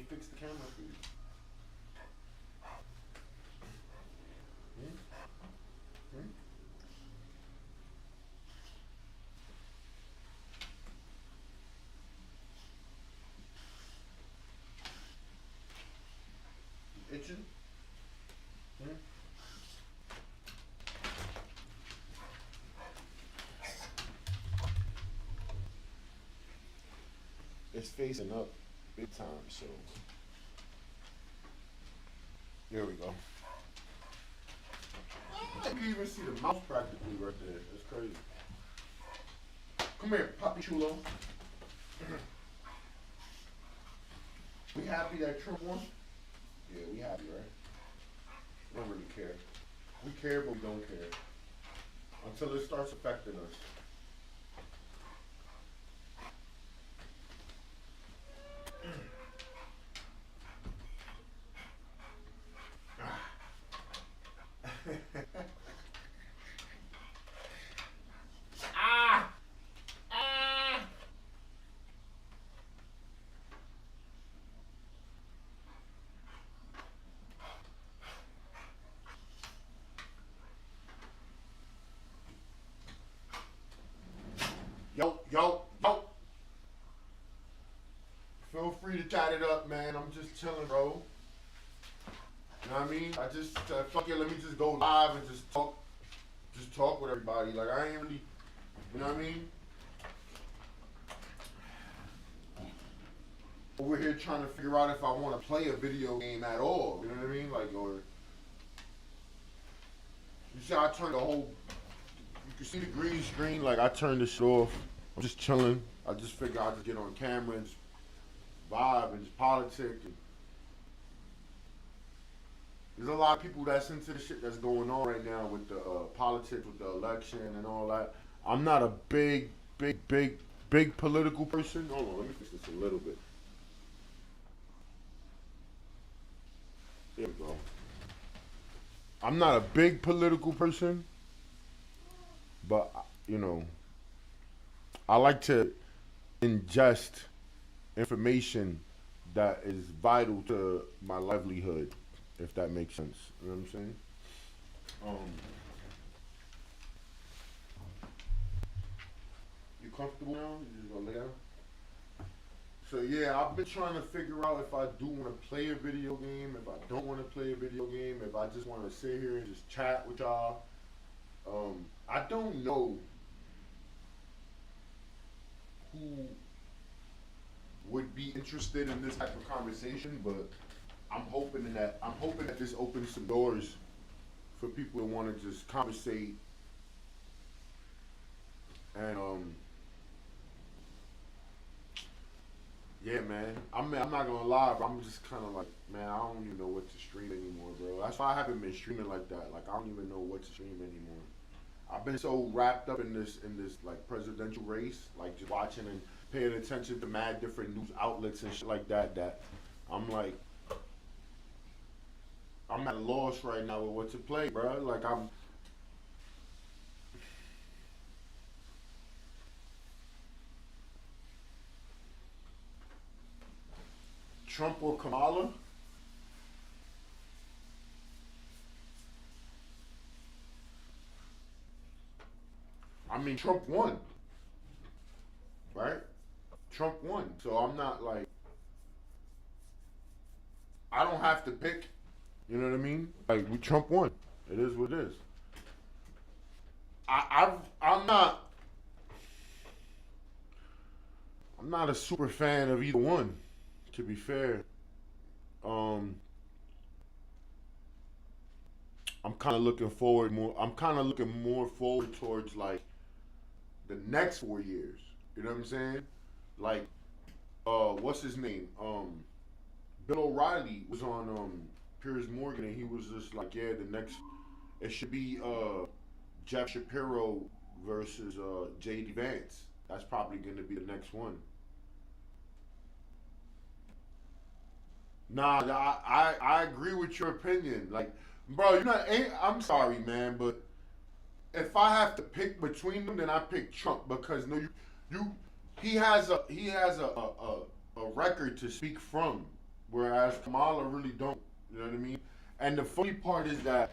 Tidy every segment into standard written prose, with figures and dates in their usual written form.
fix the camera for you. Hmm? Hmm? Itching? Hmm? It's facing up big time, so there we go. You can even see the mouse practically right there. That's crazy. Come here, Papi Chulo. We happy that Trump won? Yeah, we happy, right? We don't really care. We care, but we don't care. Until it starts affecting us. Ah! Ah! Yo, yo, yo. Feel free to chat it up, man. I'm just chilling, bro. You know what I mean? I just, fuck it, let me just go live and just talk with everybody. Like, I ain't really, you know what I mean? We're here trying to figure out if I want to play a video game at all. You know what I mean? Like, or you see, I turned the whole. You can see the green screen. Like, I turned this shit off. I'm just chilling. I just figured I'd just get on camera and just vibe and just politic. And there's a lot of people that's into the shit that's going on right now with the politics, with the election and all that. I'm not a big political person. Hold on, let me fix this a little bit. There we go. I'm not a big political person, but you know, I like to ingest information that is vital to my livelihood, if that makes sense. You know what I'm saying? Um, you comfortable now? You just gonna lay down? So yeah, I've been trying to figure out if I do want to play a video game, if I don't want to play a video game, if I just want to sit here and just chat with y'all. I don't know who would be interested in this type of conversation, but I'm hoping that this opens some doors for people who want to just conversate and yeah, man. I'm not gonna lie, but I'm just kind of like, man, I don't even know what to stream anymore, bro. That's why I haven't been streaming like that. Like, I don't even know what to stream anymore. I've been so wrapped up in this like presidential race, like just watching and paying attention to mad different news outlets and shit like that. That I'm like, I'm at a loss right now with what to play, bro. Like, I'm Trump or Kamala. I mean, Trump won, right? Trump won, so I'm not like, I don't have to pick. You know what I mean? Like, Trump won. It is what it is. I'm not. I'm not a super fan of either one. To be fair, um, I'm kind of looking forward more. I'm kind of looking more forward towards like the next 4 years. You know what I'm saying? Like, what's his name? Bill O'Reilly was on Piers Morgan, and he was just like, yeah, the next it should be Jeff Shapiro versus JD Vance. That's probably going to be the next one. Nah, I agree with your opinion. Like, bro, you know, I'm sorry, man, but if I have to pick between them, then I pick Trump because no, you he has a record to speak from. Whereas Kamala really don't. You know what I mean? And the funny part is that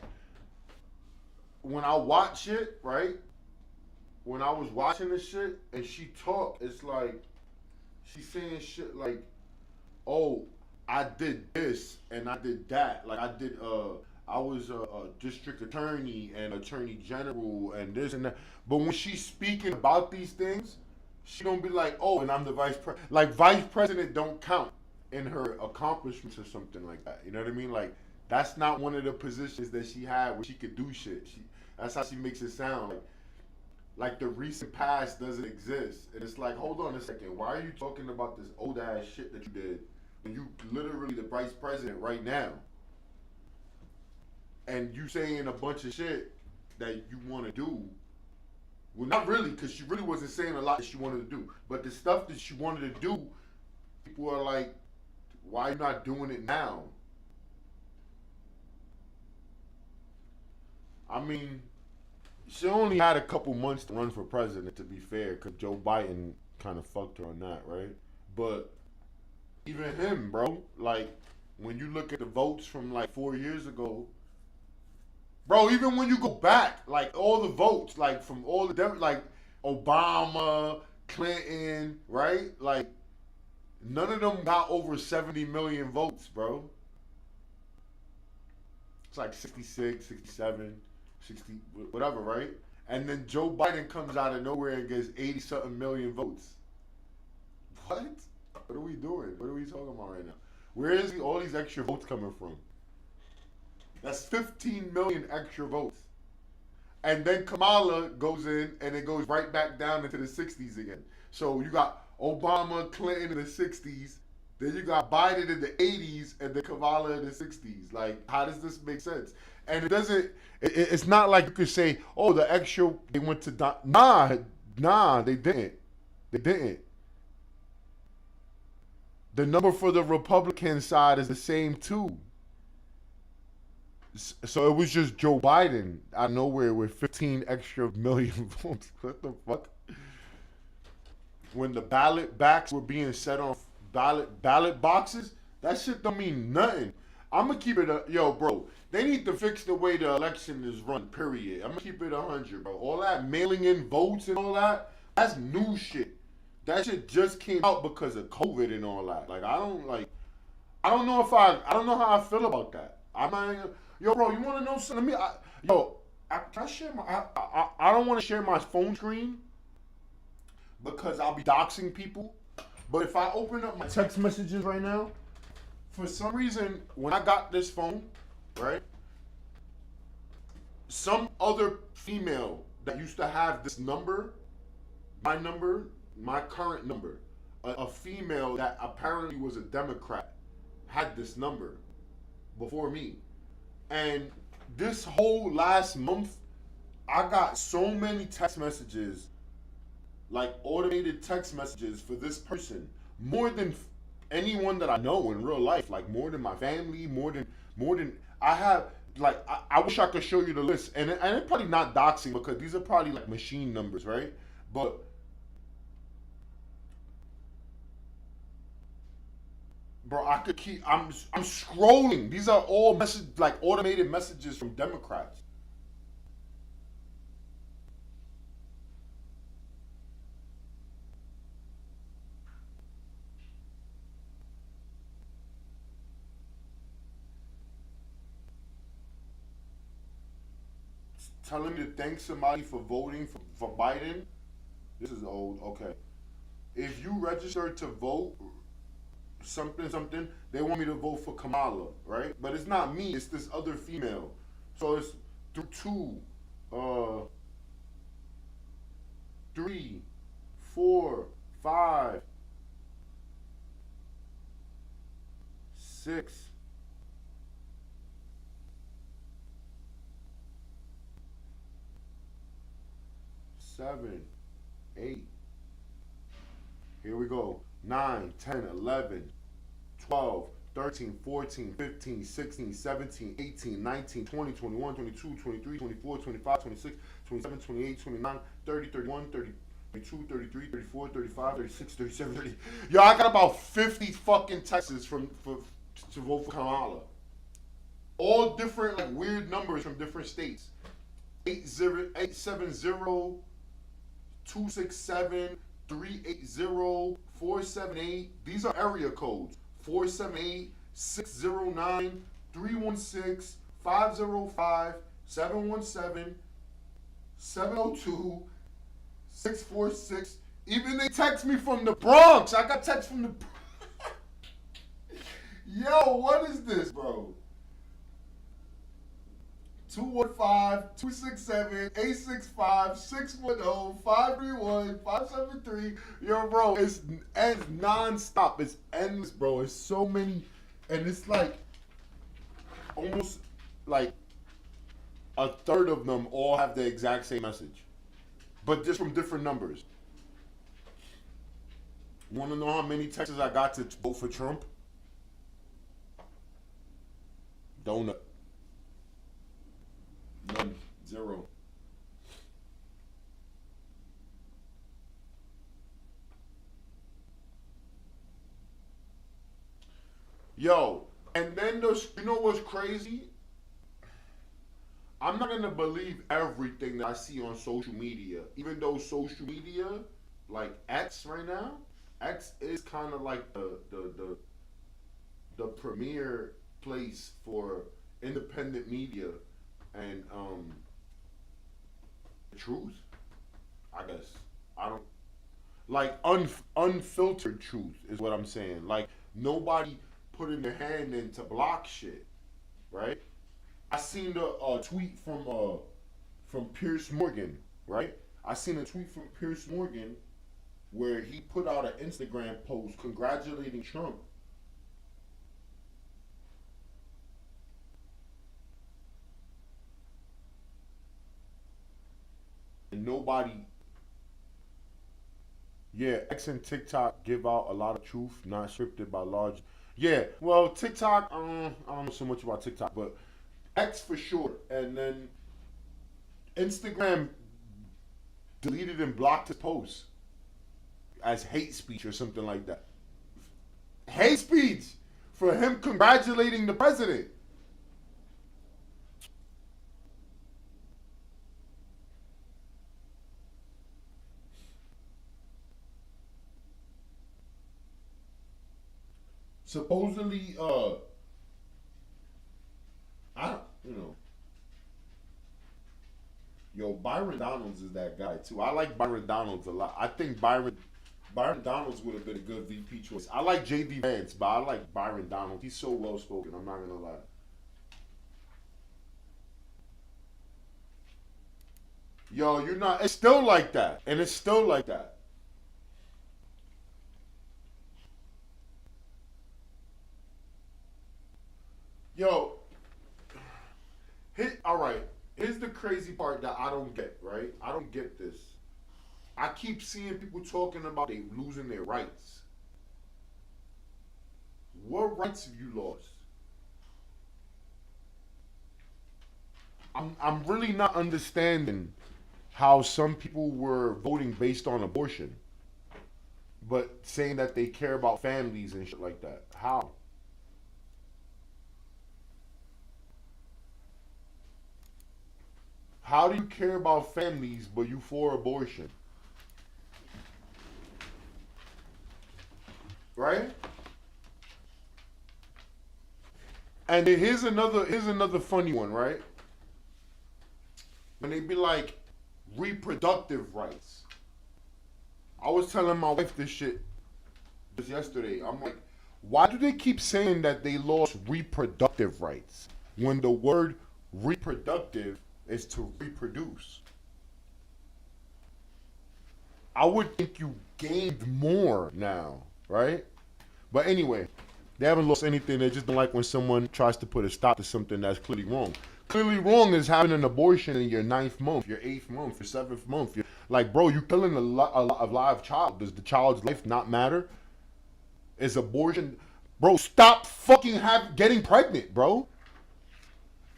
when I watch it, right? When I was watching this shit and she talk, it's like she's saying shit like, "Oh, I did this and I did that. Like I was a district attorney and attorney general and this and that." But when she's speaking about these things, she don't be like, "Oh, and I'm the vice president." Like vice president don't count in her accomplishments or something like that. You know what I mean? Like that's not one of the positions that she had where she could do shit. That's how she makes it sound like the recent past doesn't exist. And it's like, hold on a second, why are you talking about this old ass shit that you did when you literally the vice president right now? And you saying a bunch of shit that you want to do. Well, not really, because she really wasn't saying a lot that she wanted to do. But the stuff that she wanted to do, people are like, why are you not doing it now? I mean, she only had a couple months to run for president, to be fair, because Joe Biden kind of fucked her on that, right? But even him, bro, like, when you look at the votes from like 4 years ago, bro, even when you go back, like all the votes, like from all the like Obama, Clinton, right? Like none of them got over 70 million votes, bro. It's like 66, 67, 60, whatever, right? And then Joe Biden comes out of nowhere and gets 80 something million votes. What? What are we doing? What are we talking about right now? Where is all these extra votes coming from? That's 15 million extra votes. And then Kamala goes in and it goes right back down into the 60s again. So you got Obama, Clinton in the 60s, then you got Biden in the 80s, and then Kamala in the 60s. Like, how does this make sense? And it doesn't, it's not like you could say, oh, the extra, they went to, nah, they didn't. They didn't. The number for the Republican side is the same too. So it was just Joe Biden out of nowhere with 15 extra million votes. What the fuck? When the ballot backs were being set on ballot boxes, that shit don't mean nothing. I'm gonna keep it yo, bro. They need to fix the way the election is run. Period. I'm gonna keep it 100, bro. All that mailing in votes and all that, that's new shit. That shit just came out because of COVID and all that. Like I don't know how I feel about that. I'm not. Yo, bro, you want to know something? Can I share my? I don't want to share my phone screen because I'll be doxing people. But if I open up my text messages right now, for some reason, when I got this phone, right, some other female that used to have this number, my current number, a female that apparently was a Democrat, had this number before me. And this whole last month, I got so many text messages, like automated text messages for this person, more than anyone that I know in real life, like more than my family, more than I have. Like I wish I could show you the list, and it's probably not doxing because these are probably like machine numbers, right? But bro, I could keep. I'm scrolling. These are all like automated messages from Democrats. Telling me to thank somebody for voting for Biden. This is old. Okay. If you register to vote, something something, they want me to vote for Kamala, right? But it's not me. It's this other female. So it's through two, uh, three, four, five, six, seven, eight. Here we go. 9, 10, 11, 12, 13, 14, 15, 16, 17, 18, 19, 20, 21, 22, 23, 24, 25, 26, 27, 28, 29, 30, 31, 30, 32, 33, 34, 35, 36, 37, 30. Yo, I got about 50 fucking texts to vote for Kamala. All different like weird numbers from different states. 870-267-380-478. These are area codes. 478-609-316-505-717-702-646. Even they text me from the Bronx. I got text from the Yo, what is this, bro? 215-267-865-610-531-573. Yo, bro, it's non-stop. It's endless, bro. It's so many. And it's like almost like a third of them all have the exact same message, but just from different numbers. Want to know how many texts I got to vote for Trump? Donut. None. Zero. Yo, and then those, you know what's crazy? I'm not gonna believe everything that I see on social media, even though social media, like X right now, X is kind of like the premier place for independent media and truth. I guess I don't like unfiltered truth is what I'm saying. Like nobody putting their hand in to block shit, right? I seen the tweet from Pierce Morgan, right? I seen a tweet from Pierce Morgan where he put out an Instagram post congratulating Trump. And nobody, yeah, X and TikTok give out a lot of truth, not scripted by large. Yeah, well, TikTok, I don't know so much about TikTok, but X for sure. And then Instagram deleted and blocked his post as hate speech or something like that. Hate speech for him congratulating the president. Supposedly, I don't, yo, Byron Donalds is that guy too. I like Byron Donalds a lot. I think Byron Donalds would have been a good VP choice. I like JD Vance, but I like Byron Donalds. He's so well spoken. I'm not gonna lie. Yo, you're not. It's still like that, and it's still like that. Yo, all right. Here's the crazy part that I don't get. Right? I don't get this. I keep seeing people talking about they losing their rights. What rights have you lost? I'm really not understanding how some people were voting based on abortion, but saying that they care about families and shit like that. How? How do you care about families but you for abortion? Right? And then here's another funny one, right? When they be like reproductive rights. I was telling my wife this shit just yesterday. I'm like, why do they keep saying that they lost reproductive rights when the word reproductive is to reproduce? I would think you gained more now, right? But anyway, they haven't lost anything. They just don't like when someone tries to put a stop to something that's clearly wrong. Clearly wrong is having an abortion in your 9th month, your 8th month, your 7th month. You're, like, bro, you're killing a live child. Does the child's life not matter? Is abortion... Bro, stop fucking getting pregnant, bro.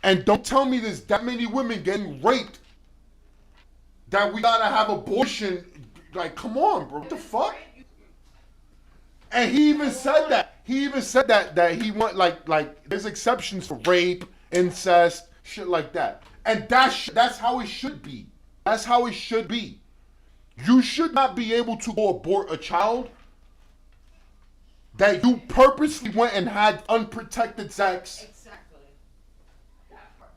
And don't tell me there's that many women getting raped that we gotta have abortion. Like, come on, bro. What the fuck? And he even said that. he even said that he want like there's exceptions for rape, incest, shit like that, and that's how it should be. That's how it should be. You should not be able to go abort a child that you purposely went and had unprotected sex. Exactly. That part.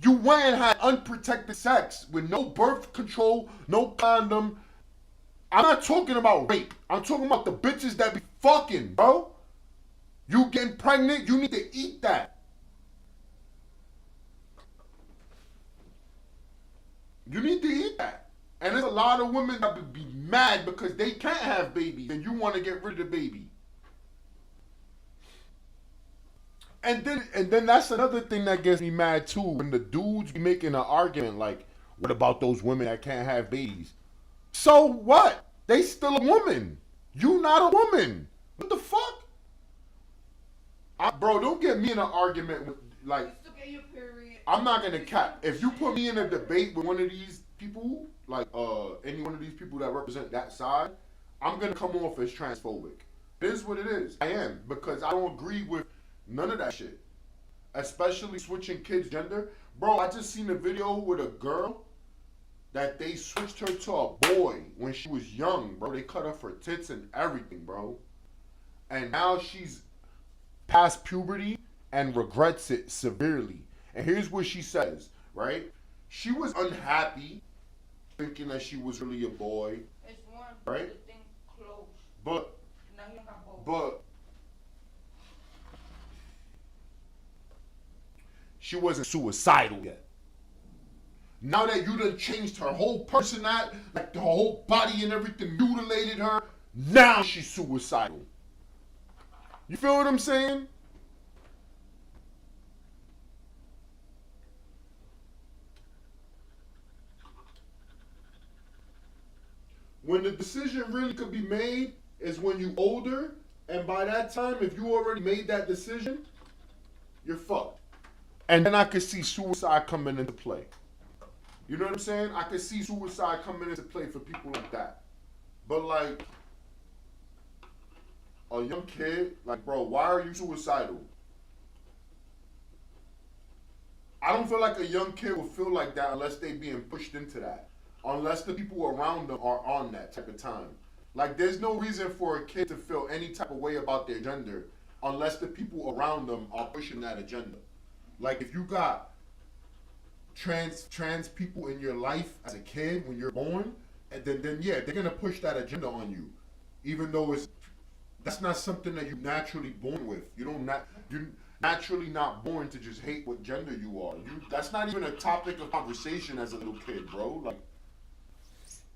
You went and had unprotected sex with no birth control, no condom. I'm not talking about rape. I'm talking about the bitches that be fucking, bro. You getting pregnant, you need to eat that. You need to eat that. And there's a lot of women that would be mad because they can't have babies and you want to get rid of the baby. And then that's another thing that gets me mad too. When the dudes be making an argument like, what about those women that can't have babies? So what? They still a woman. You not a woman. What the fuck? Bro, don't get me in an argument with like. You still get your period. I'm not gonna cap. If you put me in a debate with one of these people, like any one of these people that represent that side, I'm gonna come off as transphobic. It is what it is. I am, because I don't agree with none of that shit. Especially switching kids' gender. Bro, I just seen a video with a girl that they switched her to a boy when she was young, bro. They cut off her tits and everything, bro. And now she's past puberty and regrets it severely. And here's what she says, right? She was unhappy, thinking that she was really a boy. It's one, right? The thing close. But Now you have both. But she wasn't suicidal yet. Now that you done changed her whole personality, like the whole body and everything, mutilated her, now she's suicidal. You feel what I'm saying? When the decision really could be made is when you older, and by that time, if you already made that decision, you're fucked. And then I could see suicide coming into play. You know what I'm saying? I could see suicide coming into play for people like that. But like, a young kid, like, bro, why are you suicidal? I don't feel like a young kid will feel like that unless they being pushed into that. Unless the people around them are on that type of time. Like, there's no reason for a kid to feel any type of way about their gender unless the people around them are pushing that agenda. Like, if you got trans people in your life as a kid when you're born, and then yeah, they're gonna push that agenda on you, even though that's not something that you're naturally born with. You're naturally not born to just hate what gender you are. That's not even a topic of conversation as a little kid, bro. Like,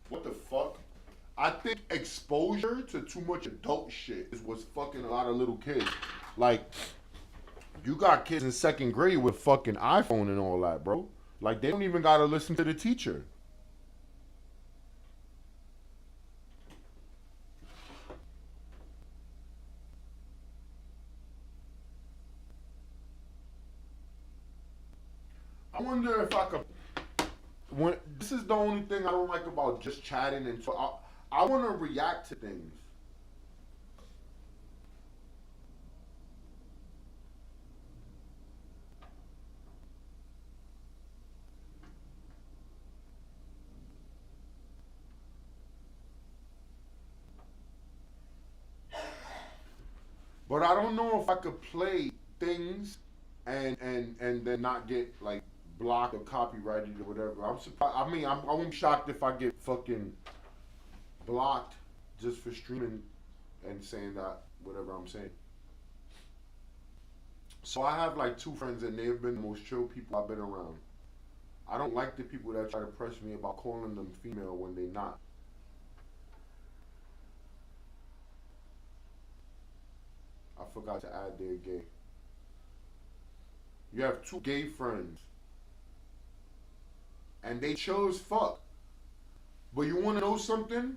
what the fuck? I think exposure to too much adult shit is what's fucking a lot of little kids. Like, you got kids in second grade with fucking iPhone and all that, bro. Like, they don't even gotta listen to the teacher. I wonder if I could. This is the only thing I don't like about just chatting, and so I want to react to things. But I don't know if I could play things and then not get like blocked or copyrighted or whatever. I'm surprised. I mean, I won't be shocked if I get fucking blocked just for streaming and saying that whatever I'm saying. So I have like two friends and they've been the most chill people I've been around. I don't like the people that try to press me about calling them female when they're not. I forgot to add they're gay. You have two gay friends. And they chill as fuck. But you want to know something?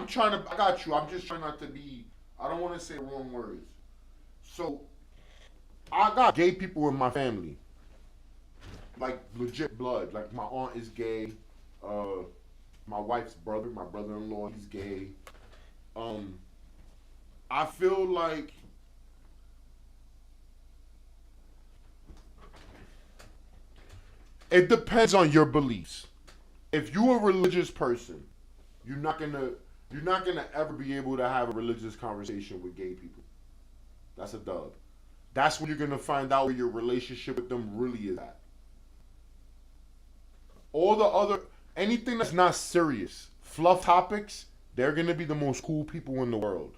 I got you. I'm just trying not to be, I don't want to say wrong words. So, I got gay people in my family. Like, legit blood. Like, my aunt is gay. Uh, my wife's brother, my brother-in-law, he's gay. Um, I feel like it depends on your beliefs. If you're a religious person, you're not gonna you're not gonna ever be able to have a religious conversation with gay people. That's a dub. That's when you're gonna find out where your relationship with them really is at. All the other anything that's not serious, fluff topics, they're gonna be the most cool people in the world.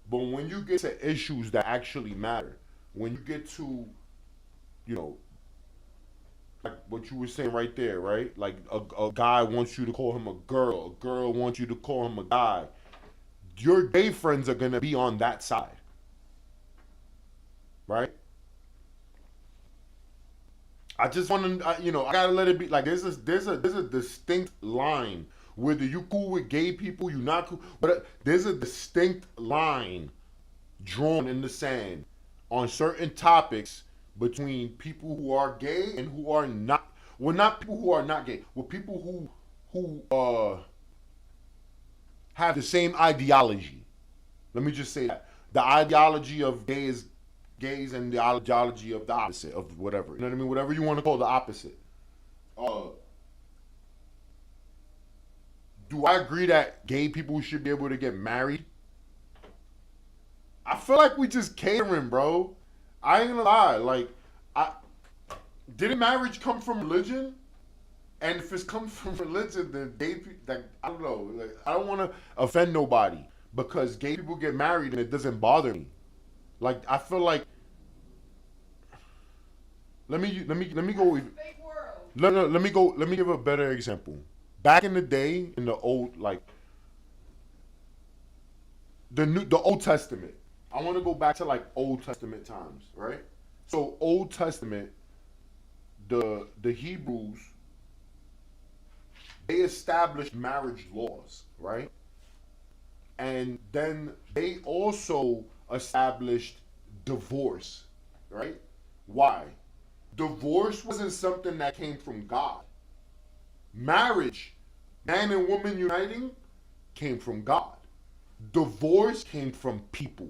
But when you get to issues that actually matter, when you get to, you know, like what you were saying right there, right? Like a guy wants you to call him a girl wants you to call him a guy. Your gay friends are gonna be on that side, right? I just want to, I gotta let it be. Like there's a distinct line. Whether you cool with gay people, you not cool, but there's a distinct line drawn in the sand on certain topics between people who are gay and who are not. Well, not people who are not gay. Well, people who have the same ideology. Let me just say that the ideology of gays and the ideology of the opposite of whatever. You know what I mean? Whatever you want to call the opposite. Do I agree that gay people should be able to get married? I feel like we just catering, bro. I ain't gonna lie. Like, I didn't marriage come from religion? And if it's come from religion, then gay people, like, I don't know. Like, I don't want to offend nobody because gay people get married and it doesn't bother me. Like, I feel like let me go. Fake world. No, let me go. Let me give a better example. Back in the day, in the old the Old Testament. I want to go back to like Old Testament times, right? So Old Testament, the Hebrews, they established marriage laws, right? And then they also established divorce, right? Why? Divorce wasn't something that came from God. Marriage, man and woman uniting, came from God. Divorce came from people.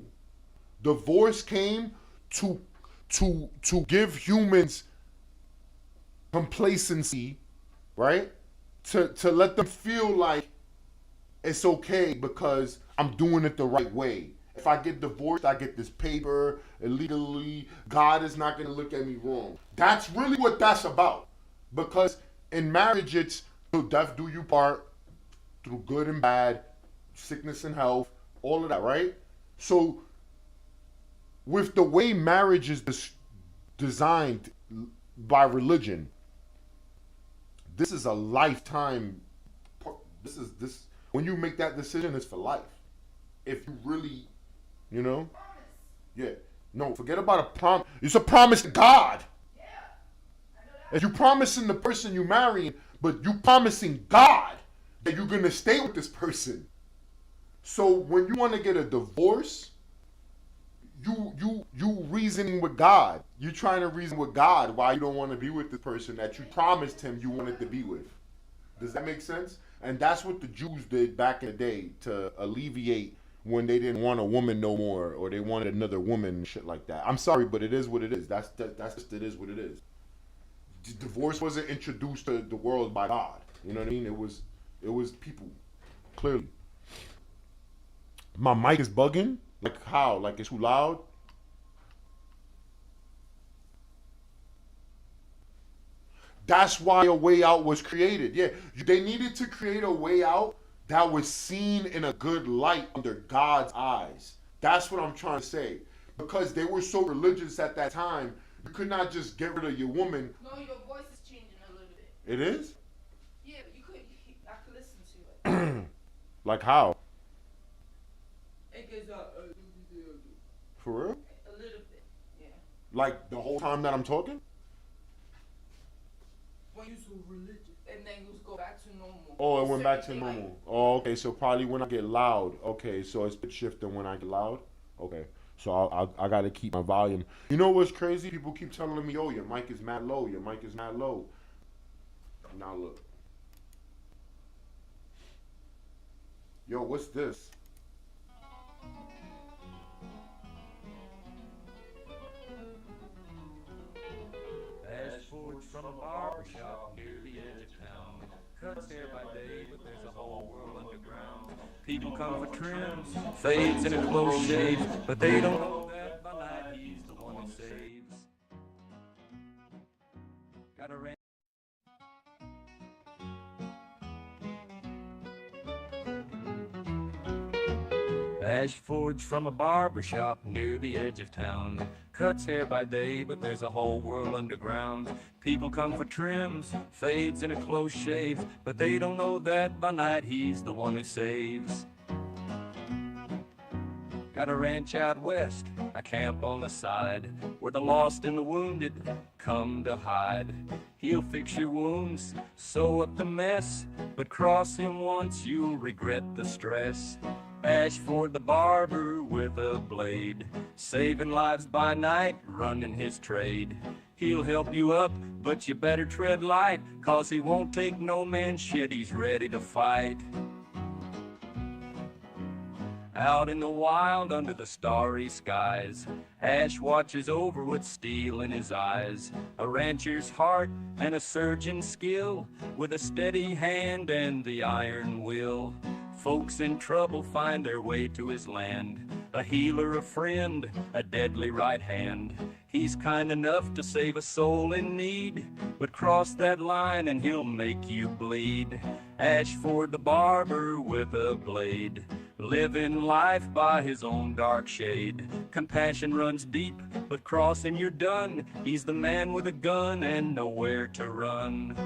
Divorce came to give humans complacency, right? To let them feel like it's okay because I'm doing it the right way. If I get divorced, I get this paper illegally. God is not going to look at me wrong. That's really what that's about. Because in marriage, it's till death do you part, through good and bad, sickness and health, all of that, right? So, with the way marriage is designed by religion, this is a lifetime. This when you make that decision, it's for life. If you really, Promise. yeah, no, forget about a promise. It's a promise to God. Yeah. I know that. If you promising the person you marrying, but you promising God that you're gonna stay with this person. So when you want to get a divorce, you reasoning with God. You trying to reason with God why you don't want to be with the person that you promised him you wanted to be with. Does that make sense? And that's what the Jews did back in the day to alleviate when they didn't want a woman no more or they wanted another woman and shit like that. I'm sorry, but it is what it is. That's just it is what it is. Divorce wasn't introduced to the world by God. You know what I mean? It was people. Clearly. My mic is bugging? Like how? Like it's too loud? That's why a way out was created. Yeah, they needed to create a way out that was seen in a good light under God's eyes. That's what I'm trying to say. Because they were so religious at that time, you could not just get rid of your woman. No, your voice is changing a little bit. It is? Yeah, I could listen to it. Like how? It gets For real? a little bit. Yeah. Like the whole time that I'm talking? When you so religious. And then you go back to normal. Oh, it went back to normal. Oh, okay. So probably when I get loud. Okay, so it's pitch shifting when I get loud. Okay. So I gotta keep my volume. You know what's crazy? People keep telling me, "Oh, your mic is mad low. Your mic is mad low." Now look. Yo, what's this? Fast forward from a barber shop near the edge of town. Cuts hair by day, but there's a whole world underground. People come for trims, fades, and a close shave, but they don't know that by night he's the one who saves. Got a Fast forwards from a barber shop near the edge of town. Cuts hair by day, but there's a whole world underground. People come for trims, fades, and a close shave, but they don't know that by night he's the one who saves. Got a ranch out west, a camp on the side, where the lost and the wounded come to hide. He'll fix your wounds, sew up the mess, but cross him once, you'll regret the stress. Ashford the barber with a blade, saving lives by night, running his trade. He'll help you up, but you better tread light, 'cause he won't take no man's shit, he's ready to fight. Out in the wild under the starry skies, Ash watches over with steel in his eyes. A rancher's heart and a surgeon's skill, with a steady hand and the iron will. Folks in trouble find their way to his land. A healer, a friend, a deadly right hand. He's kind enough to save a soul in need, but cross that line and he'll make you bleed. Ashford the barber with a blade, living life by his own dark shade. Compassion runs deep, but cross him you're done. He's the man with a gun and nowhere to run.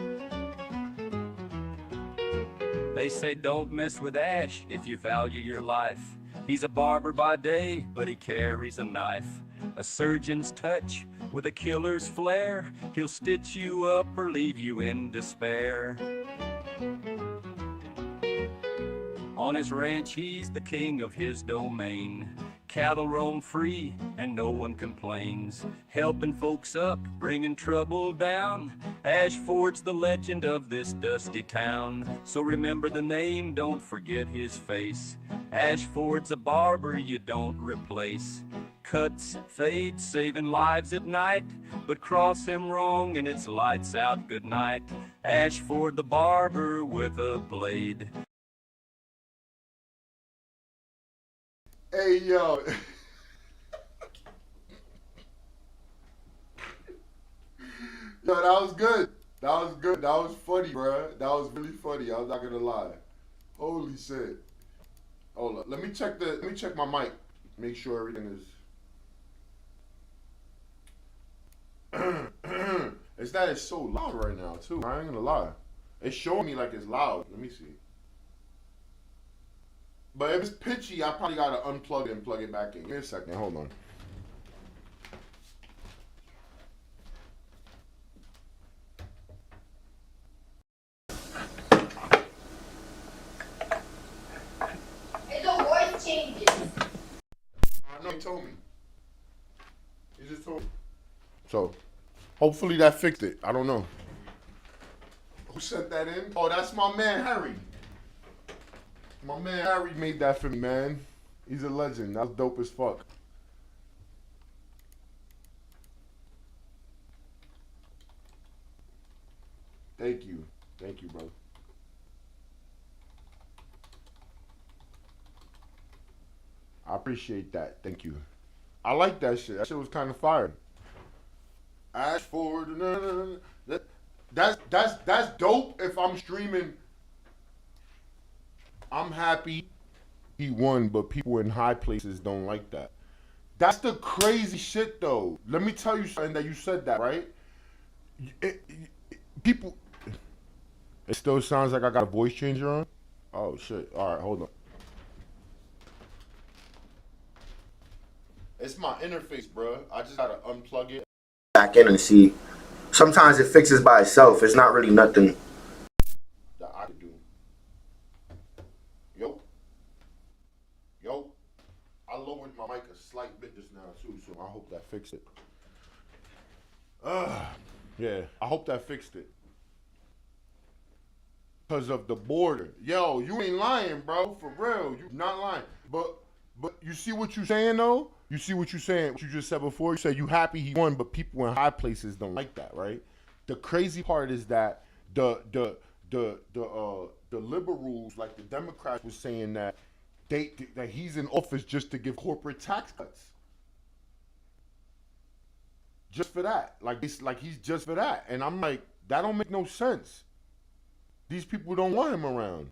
They say don't mess with Ash if you value your life. He's a barber by day, but he carries a knife. A surgeon's touch with a killer's flair. He'll stitch you up or leave you in despair. On his ranch, he's the king of his domain. Cattle roam free and no one complains. Helping folks up, bringing trouble down. Ashford's the legend of this dusty town. So remember the name, don't forget his face. Ashford's a barber you don't replace. Cuts, fades, saving lives at night, but cross him wrong and it's lights out, good night. Ashford the barber with a blade. Hey, yo. Yo, that was good. That was good. That was funny, bro. That was really funny. I'm not gonna lie. Holy shit. Hold up. Let me check my mic. Make sure everything is it's that it's so loud right now too. I ain't gonna lie. It's showing me like it's loud. Let me see. But if it's pitchy, I probably gotta unplug it and plug it back in. Give me a second, hold on. Hey, the voice changes. I know he told me. He just told me. So, hopefully that fixed it. I don't know. Who sent that in? Oh, that's my man Harry. My man Harry made that for me, man. He's a legend. That's dope as fuck. Thank you. Thank you, brother. I appreciate that. Thank you. I like that shit. That shit was kind of fire. Ashford. That's dope if I'm streaming. I'm happy he won, but people in high places don't like that. That's the crazy shit, though. Let me tell you something that you said that, right? People, it still sounds like I got a voice changer on? Oh, shit. All right, hold on. It's my interface, bro. I just gotta unplug it. Back in and see. Sometimes it fixes by itself. It's not really nothing That I could do. mic a slight bit just now too, so I hope that fixed it. Yeah, I hope that fixed it. Because of the border. Yo, you ain't lying, bro. For real. You not lying. But you see what you saying, though? You see what you saying, what you just said before? You said you happy he won, but people in high places don't like that, right? The crazy part is that the liberals, like the Democrats, was saying that that he's in office just to give corporate tax cuts. Just for that. Like he's just for that. And I'm like, that don't make no sense. These people don't want him around.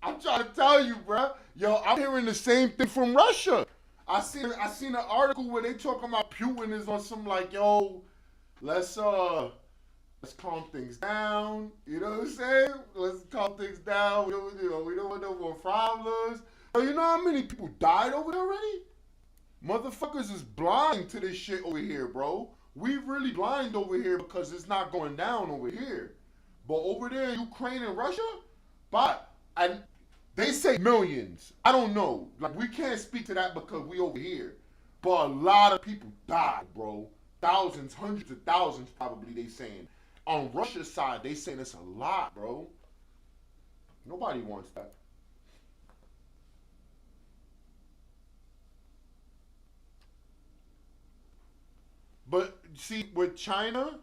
I'm trying to tell you, bro. Yo, I'm hearing the same thing from Russia. I seen an article where they talking about Putin is on some like, yo, let's calm things down. You know what I'm saying? Let's calm things down. We don't want no more problems. But you know how many people died over there already? Motherfuckers is blind to this shit over here, bro. We really blind over here because it's not going down over here. But over there in Ukraine and Russia, and they say millions. I don't know. Like, we can't speak to that because we over here. But a lot of people died, bro. Thousands, hundreds of thousands probably they saying. On Russia's side, they saying it's a lot, bro. Nobody wants that. But see, with China,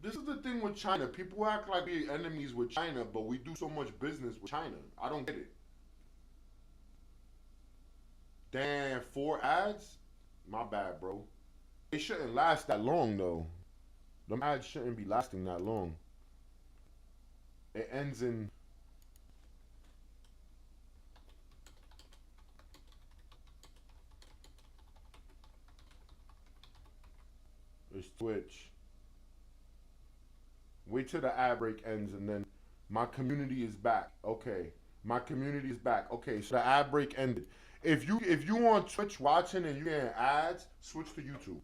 this is the thing with China. People act like we're enemies with China, but we do so much business with China. I don't get it. Damn, 4 ads? My bad, bro. They shouldn't last that long, though. Them ads shouldn't be lasting that long. It ends in... It's Twitch. Wait till the ad break ends and then my community is back. Okay. My community is back. Okay, so the ad break ended. If you on Twitch watching and you getting ads, switch to YouTube.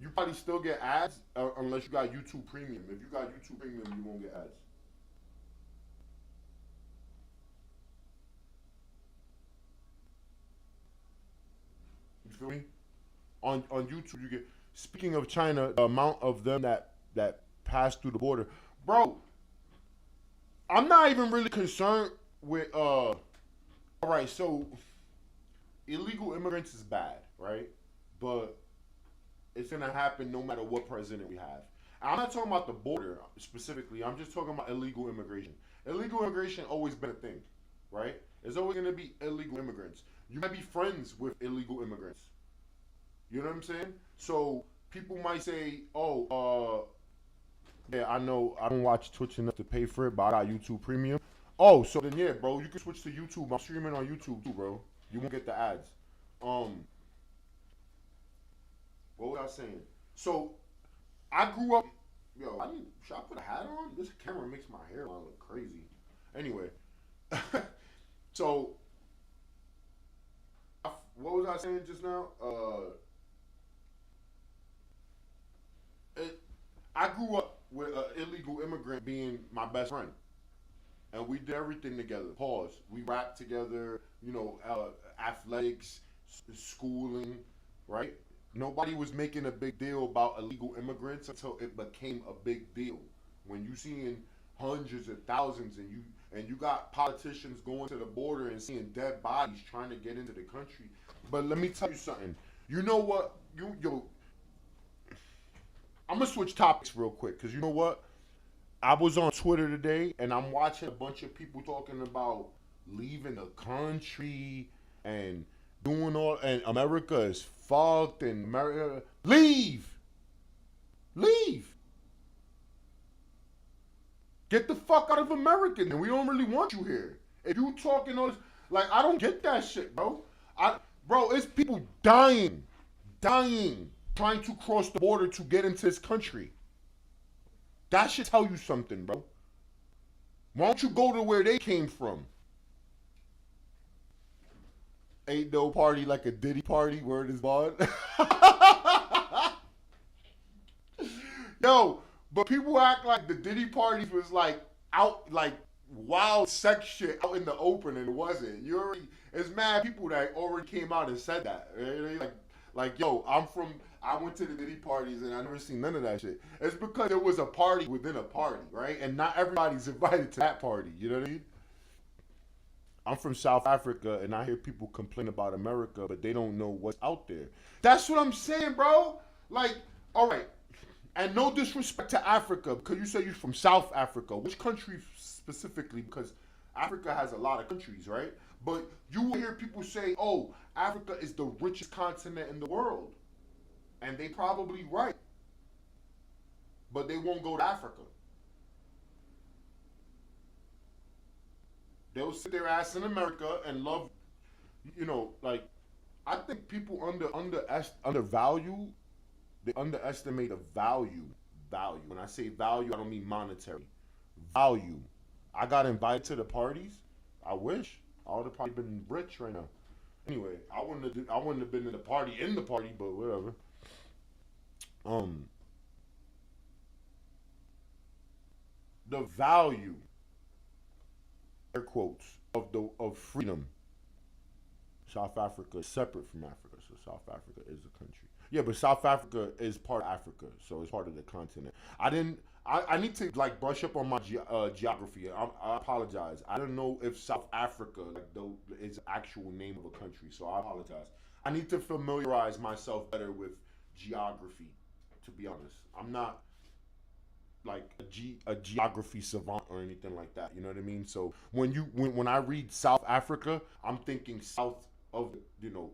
You probably still get ads unless you got YouTube Premium. If you got YouTube Premium, you won't get ads. You feel me? On YouTube, you get. Speaking of China, the amount of them that pass through the border, bro. I'm not even really concerned with. All right, so illegal immigrants is bad, right? But it's gonna happen no matter what president we have. I'm not talking about the border specifically. I'm just talking about illegal immigration. Illegal immigration always been a thing, right? There's always gonna be illegal immigrants. You might be friends with illegal immigrants. You know what I'm saying? So people might say, "Oh, yeah, I know I don't watch Twitch enough to pay for it, but I got YouTube Premium." Oh, so then yeah, bro, you can switch to YouTube. I'm streaming on YouTube too, bro. You won't get the ads. What was I saying? So I grew up. Yo, should I put a hat on? This camera makes my hairline look crazy. Anyway, so what was I saying just now? I grew up with an illegal immigrant being my best friend. And we did everything together. Pause. We rapped together, athletics, schooling, right? Nobody was making a big deal about illegal immigrants until it became a big deal. When you seeing hundreds of thousands and you got politicians going to the border and seeing dead bodies trying to get into the country. But let me tell you something. You know what? I'm going to switch topics real quick because you know what? I was on Twitter today and I'm watching a bunch of people talking about leaving the country and doing all, and America is fucked and America, leave. Get the fuck out of America and we don't really want you here. If you talking all this, like, I don't get that shit, bro. Bro, it's people dying, trying to cross the border to get into this country. That should tell you something, bro. Why don't you go to where they came from? Ain't no party like a Diddy party, word is bond. Yo, but people act like the Diddy parties was like out like wild sex shit out in the open, and it wasn't. You already, it's mad people that already came out and said that. Right? Like, yo, I went to the Diddy parties and I never seen none of that shit. It's because there was a party within a party, right? And not everybody's invited to that party. You know what I mean? I'm from South Africa, and I hear people complain about America, but they don't know what's out there. That's what I'm saying, bro. Like, all right, and no disrespect to Africa, because you say you're from South Africa. Which country specifically? Because Africa has a lot of countries, right? But you will hear people say, oh, Africa is the richest continent in the world. And they probably right. But they won't go to Africa. They'll sit their ass in America and love, you know, like, I think people undervalue, they underestimate the value. When I say value, I don't mean monetary. Value. I got invited to the parties. I wish. I would have probably been rich right now. Anyway, I wouldn't have been in the party, but whatever. The value, air quotes, of freedom. South Africa is separate from Africa, so South Africa is a country. Yeah, but South Africa is part of Africa, so it's part of the continent. I need to like brush up on my geography. I apologize. I don't know if South Africa is the actual name of a country, so I apologize. I need to familiarize myself better with geography. To be honest, I'm not like a geography savant or anything like that. You know what I mean? So when I read South Africa, I'm thinking south of, you know,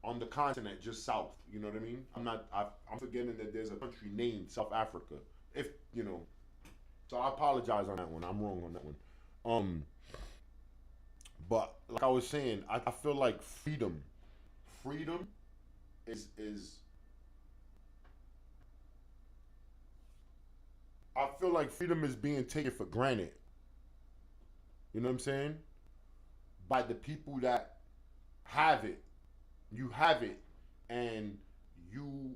on the continent, just south. You know what I mean? I'm forgetting that there's a country named South Africa. If you know, so I apologize on that one. I'm wrong on that one. But like I was saying, I feel like freedom is I feel like freedom is being taken for granted. You know what I'm saying? By the people that have it. You have it, and you're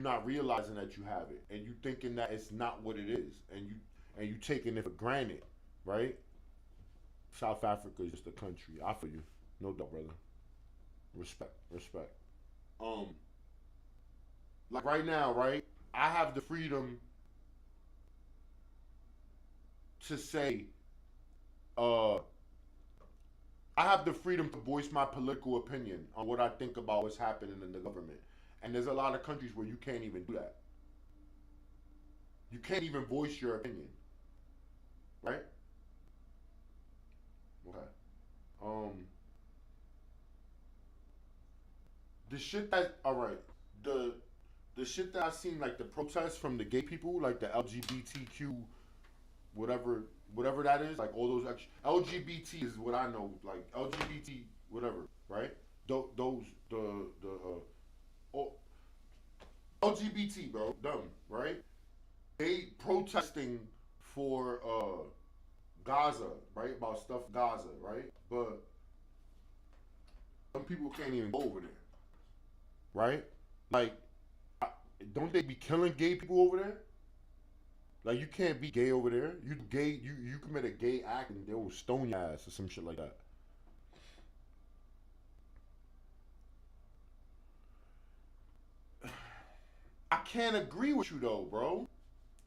not realizing that you have it, and you thinking that it's not what it is, and you taking it for granted, right? South Africa is just a country. I feel you, no doubt, brother. Respect. Like right now, right? I have the freedom to say, I have the freedom to voice my political opinion on what I think about what's happening in the government. And there's a lot of countries where you can't even do that. You can't even voice your opinion. Right? Okay. The shit that, alright, the shit that I seen, like the protests from the gay people, like the LGBTQ, whatever that is, like all those LGBT is what I know, like LGBT whatever, right? Those LGBT, bro, dumb, right? They protesting for Gaza, right? About stuff Gaza, right? But some people can't even go over there, right? Like, don't they be killing gay people over there? Like, you can't be gay over there. You gay, you commit a gay act and they will stone your ass or some shit like that. I can't agree with you though, bro.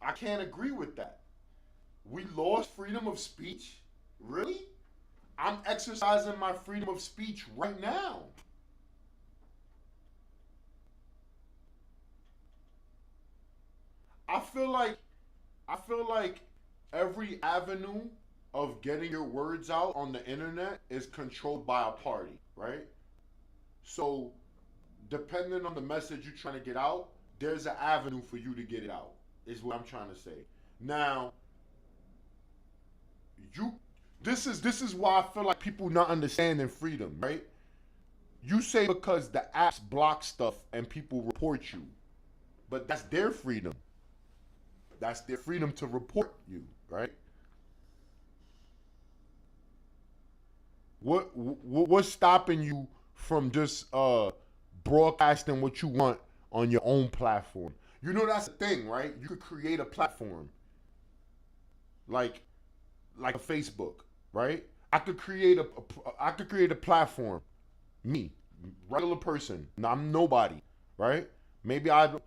I can't agree with that. We lost freedom of speech? Really? I'm exercising my freedom of speech right now. I feel like every avenue of getting your words out on the internet is controlled by a party, right? So, depending on the message you're trying to get out, there's an avenue for you to get it out, is what I'm trying to say. Now, this is why I feel like people not understanding freedom, right? You say because the apps block stuff and people report you, but that's their freedom. That's their freedom to report you, right? What's stopping you from just broadcasting what you want on your own platform? You know that's the thing, right? You could create a platform like a Facebook, right? I could create a platform. Me, regular person. I'm nobody, right? Maybe I'm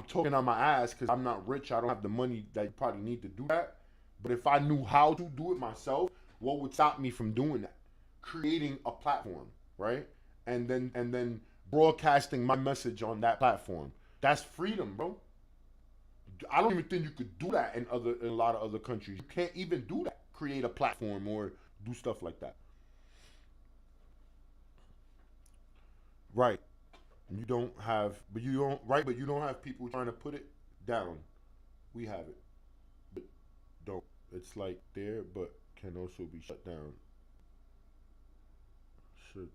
talking on my ass because I'm not rich. I don't have the money that you probably need to do that. But if I knew how to do it myself, what would stop me from doing that? Creating a platform, right? And then broadcasting my message on that platform. That's freedom, bro. I don't even think you could do that in a lot of other countries. You can't even do that. Create a platform or do stuff like that. Right. You don't have, but you don't, right, but you don't have people trying to put it down. We have it, but don't. It's like there, but can also be shut down. Should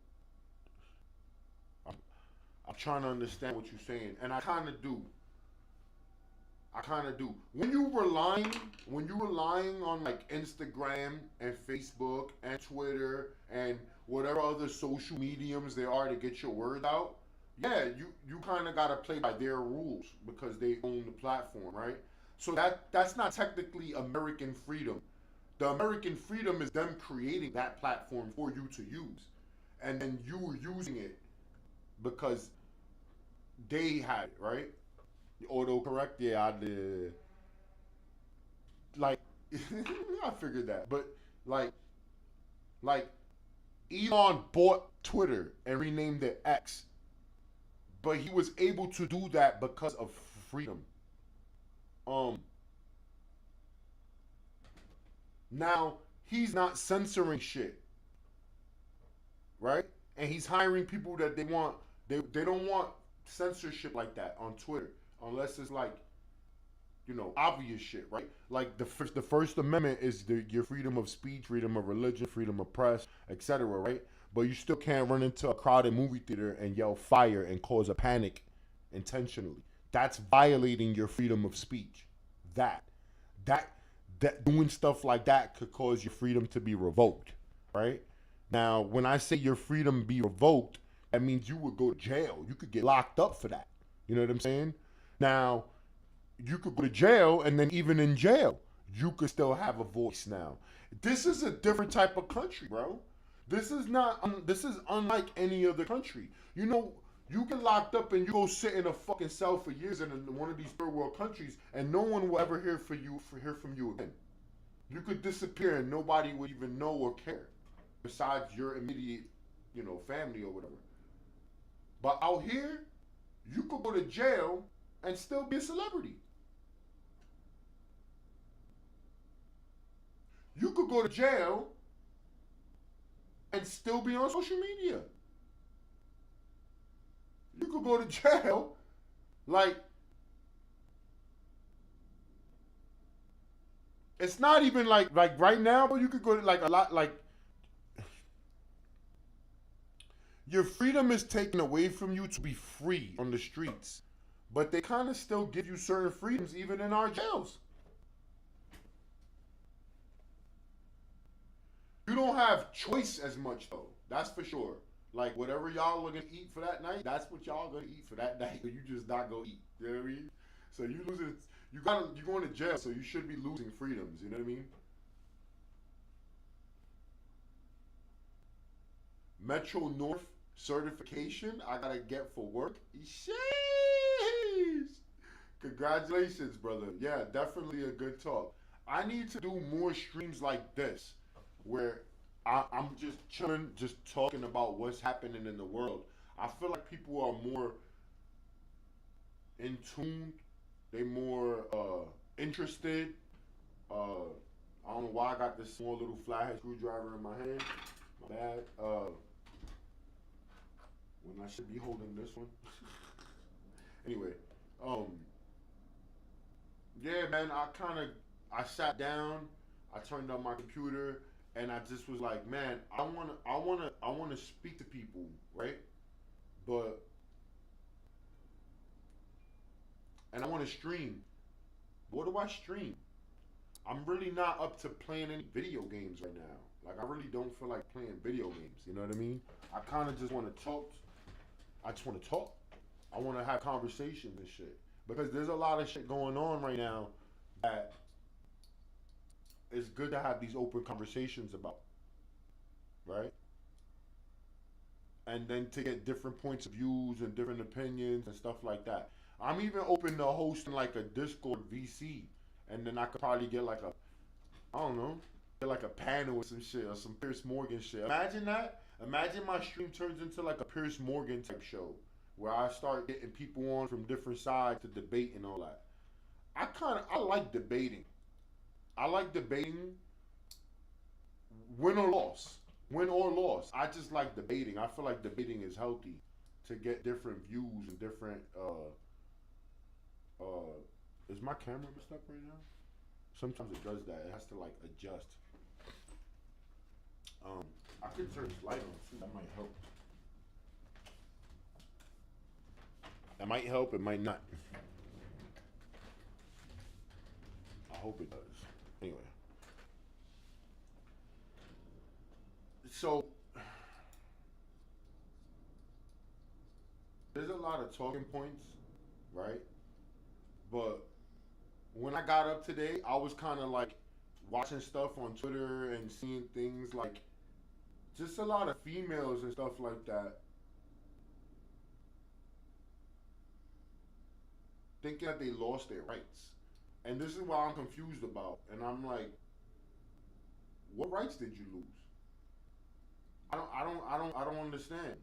I'm, I'm trying to understand what you're saying, and I kind of do. I kind of do. When you relying on like Instagram and Facebook and Twitter and whatever other social mediums there are to get your word out, yeah, you kind of gotta play by their rules because they own the platform, right? So that's not technically American freedom. The American freedom is them creating that platform for you to use, and then you were using it because they had it, right? Autocorrect, yeah, I did. Like, I figured that, but like, like Elon bought Twitter and renamed it X, but he was able to do that because of freedom. Um, Now he's not censoring shit, right? And he's hiring people that they want. They don't want censorship like that on Twitter unless it's like obvious shit, right? Like the First Amendment is your freedom of speech, freedom of religion, freedom of press, etc. Right? But you still can't run into a crowded movie theater and yell fire and cause a panic intentionally. That's violating your freedom of speech. That that that doing stuff like that could cause your freedom to be revoked, right? Now, when I say your freedom be revoked, that means you would go to jail. You could get locked up for that. You know what I'm saying? Now, you could go to jail, and then even in jail, you could still have a voice now. This is a different type of country, bro. This is not. This is unlike any other country. You get locked up and you go sit in a fucking cell for years in one of these third world countries, and no one will ever hear from you again. You could disappear and nobody would even know or care, besides your immediate, family or whatever. But out here, you could go to jail and still be a celebrity. You could go to jail and still be on social media. You could go to jail, like, it's not even like right now, but you could go to like a lot, like, your freedom is taken away from you to be free on the streets, but they kind of still give you certain freedoms even in our jails. You don't have choice as much though. That's for sure. Like whatever y'all are gonna eat for that night, that's what y'all gonna eat for that night. You just not gonna eat. You know what I mean? So you losing. You going to jail, so you should be losing freedoms. You know what I mean? Metro North certification I gotta get for work. Sheesh. Congratulations, brother. Yeah, definitely a good talk. I need to do more streams like this where I'm just chilling, just talking about what's happening in the world. I feel like people are more in tune. They more interested. I don't know why I got this small little flathead screwdriver in my hand. My bad. When I should be holding this one. Anyway, um, yeah, man. I sat down. I turned on my computer, and I just was like, man, I wanna speak to people, right? But and I want to stream. What do I stream? I'm really not up to playing any video games right now. Like I really don't feel like playing video games. You know what I mean? I kind of just want to talk. I just want to talk. I want to have conversations and shit. because there's a lot of shit going on right now that it's good to have these open conversations about, right? And then to get different points of views and different opinions and stuff like that. I'm even open to hosting like a Discord VC, and then I could probably get like a, I don't know, get like a panel or some shit or some Pierce Morgan shit. Imagine that. Imagine my stream turns into like a Pierce Morgan type show where I start getting people on from different sides to debate and all that. I like debating. I like debating, win or loss. Win or loss. I just like debating. I feel like debating is healthy to get different views and different is my camera messed up right now? Sometimes it does that. It has to like adjust. I could turn this light on too. That might help. That might help, it might not. I hope it does. Anyway. So there's a lot of talking points, right? But when I got up today, I was kind of like watching stuff on Twitter and seeing things like just a lot of females and stuff like that thinking that they lost their rights. And this is what I'm confused about. And I'm like, what rights did you lose? I don't understand.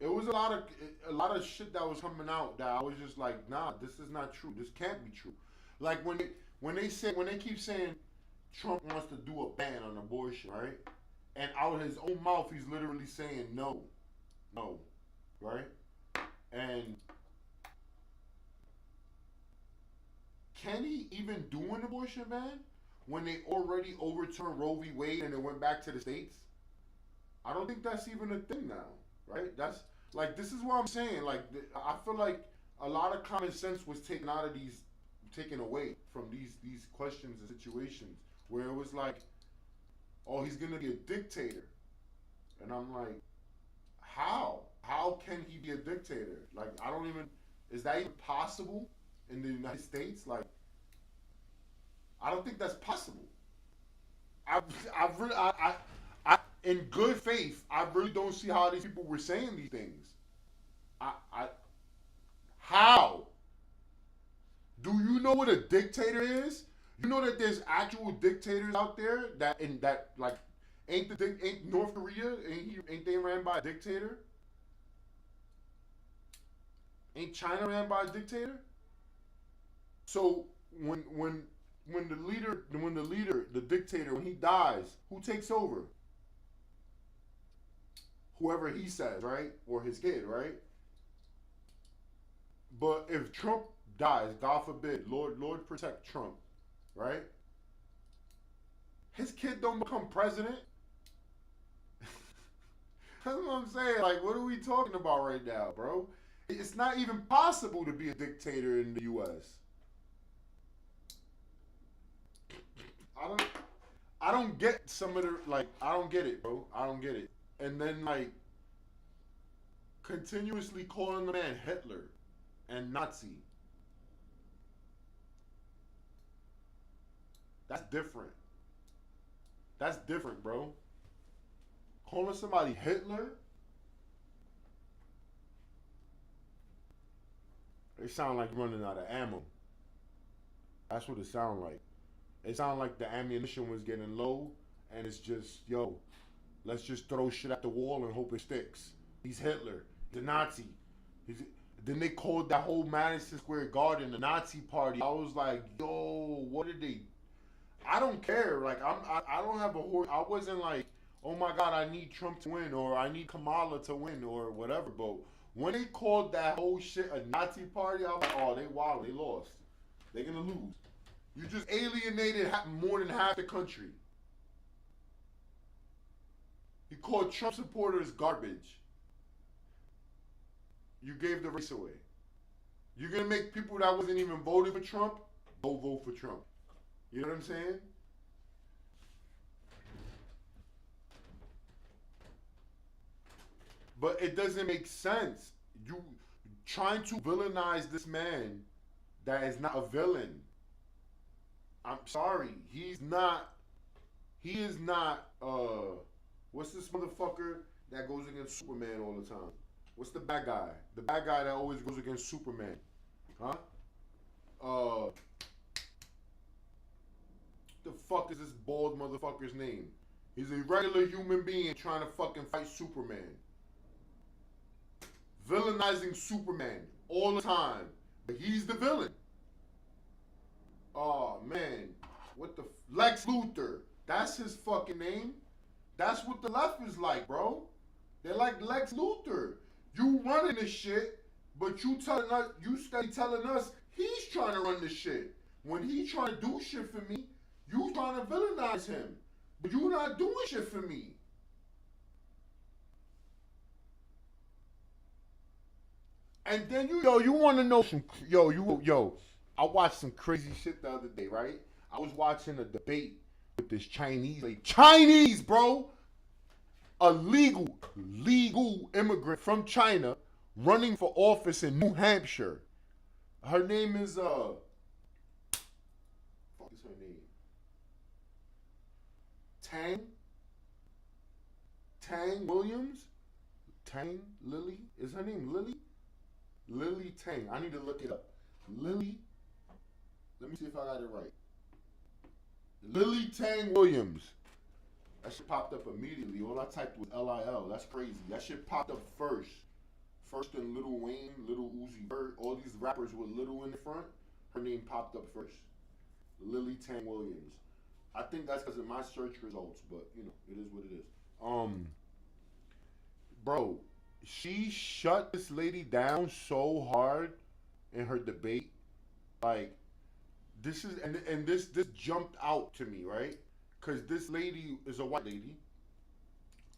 It was a lot of shit that was coming out that I was just like, nah, this is not true. This can't be true. Like when they keep saying Trump wants to do a ban on abortion, right? And out of his own mouth, he's literally saying no, right? And can he even do an abortion ban when they already overturned Roe v. Wade and it went back to the states? I don't think that's even a thing now, right? That's like, this is what I'm saying. Like, I feel like a lot of common sense was taken away from these questions and situations where it was like, oh, he's gonna be a dictator, and I'm like, how? How can he be a dictator? Like, I don't even. Is that even possible in the United States? Like, I don't think that's possible. In good faith, I really don't see how these people were saying these things. How? Do you know what a dictator is? You know that there's actual dictators out there that like ain't North Korea ain't they ran by a dictator? Ain't China ran by a dictator? So when the dictator, when he dies, who takes over? Whoever he says, right? Or his kid, right? But if Trump dies, God forbid, Lord protect Trump, right? His kid don't become president. That's what I'm saying. Like, what are we talking about right now, bro? It's not even possible to be a dictator in the U.S. I don't get some of the, like, I don't get it, bro. I don't get it. And then, like, continuously calling the man Hitler and Nazi. That's different. That's different, bro. Calling somebody Hitler? It sound like running out of ammo. That's what it sound like. It sound like the ammunition was getting low, and it's just, yo, let's just throw shit at the wall and hope it sticks. He's Hitler. He's a Nazi. Then they called that whole Madison Square Garden the Nazi party. I was like, yo, what did they? I don't care. Like, I don't have a horse. I wasn't like, oh my God, I need Trump to win, or I need Kamala to win, or whatever. But when they called that whole shit a Nazi party, I was like, oh, they wild. They lost. They're gonna lose. You just alienated more than half the country. You called Trump supporters garbage. You gave the race away. You're gonna make people that wasn't even voting for Trump go vote for Trump. You know what I'm saying? But it doesn't make sense. You trying to villainize this man that is not a villain. I'm sorry. He's not. He is not. What's this motherfucker that goes against Superman all the time? What's the bad guy? The bad guy that always goes against Superman. Huh? The fuck is this bald motherfucker's name? He's a regular human being trying to fucking fight Superman. Villainizing Superman all the time. But he's the villain. Oh, man. What the... Lex Luthor. That's his fucking name. That's what the left is like, bro. They're like Lex Luthor. You running this shit, but you steady telling us he's trying to run this shit. When he trying to do shit for me, you trying to villainize him. But you not doing shit for me. And then you want to know some, I watched some crazy shit the other day, right? I was watching a debate with this Chinese lady. Chinese, bro! A legal immigrant from China running for office in New Hampshire. Her name is, fuck is her name? Tang Williams? Tang Lily? Is her name Lily? Lily Tang. I need to look it up. Lily. Let me see if I got it right. Lily Tang Williams. That shit popped up immediately. All I typed was LIL. That's crazy. That shit popped up first. First than Lil Wayne, Lil Uzi Vert, all these rappers with Lil in the front. Her name popped up first. Lily Tang Williams. I think that's because of my search results, but you know, it is what it is. Bro, she shut this lady down so hard in her debate. Like, this is and this jumped out to me, right? Because this lady is a white lady.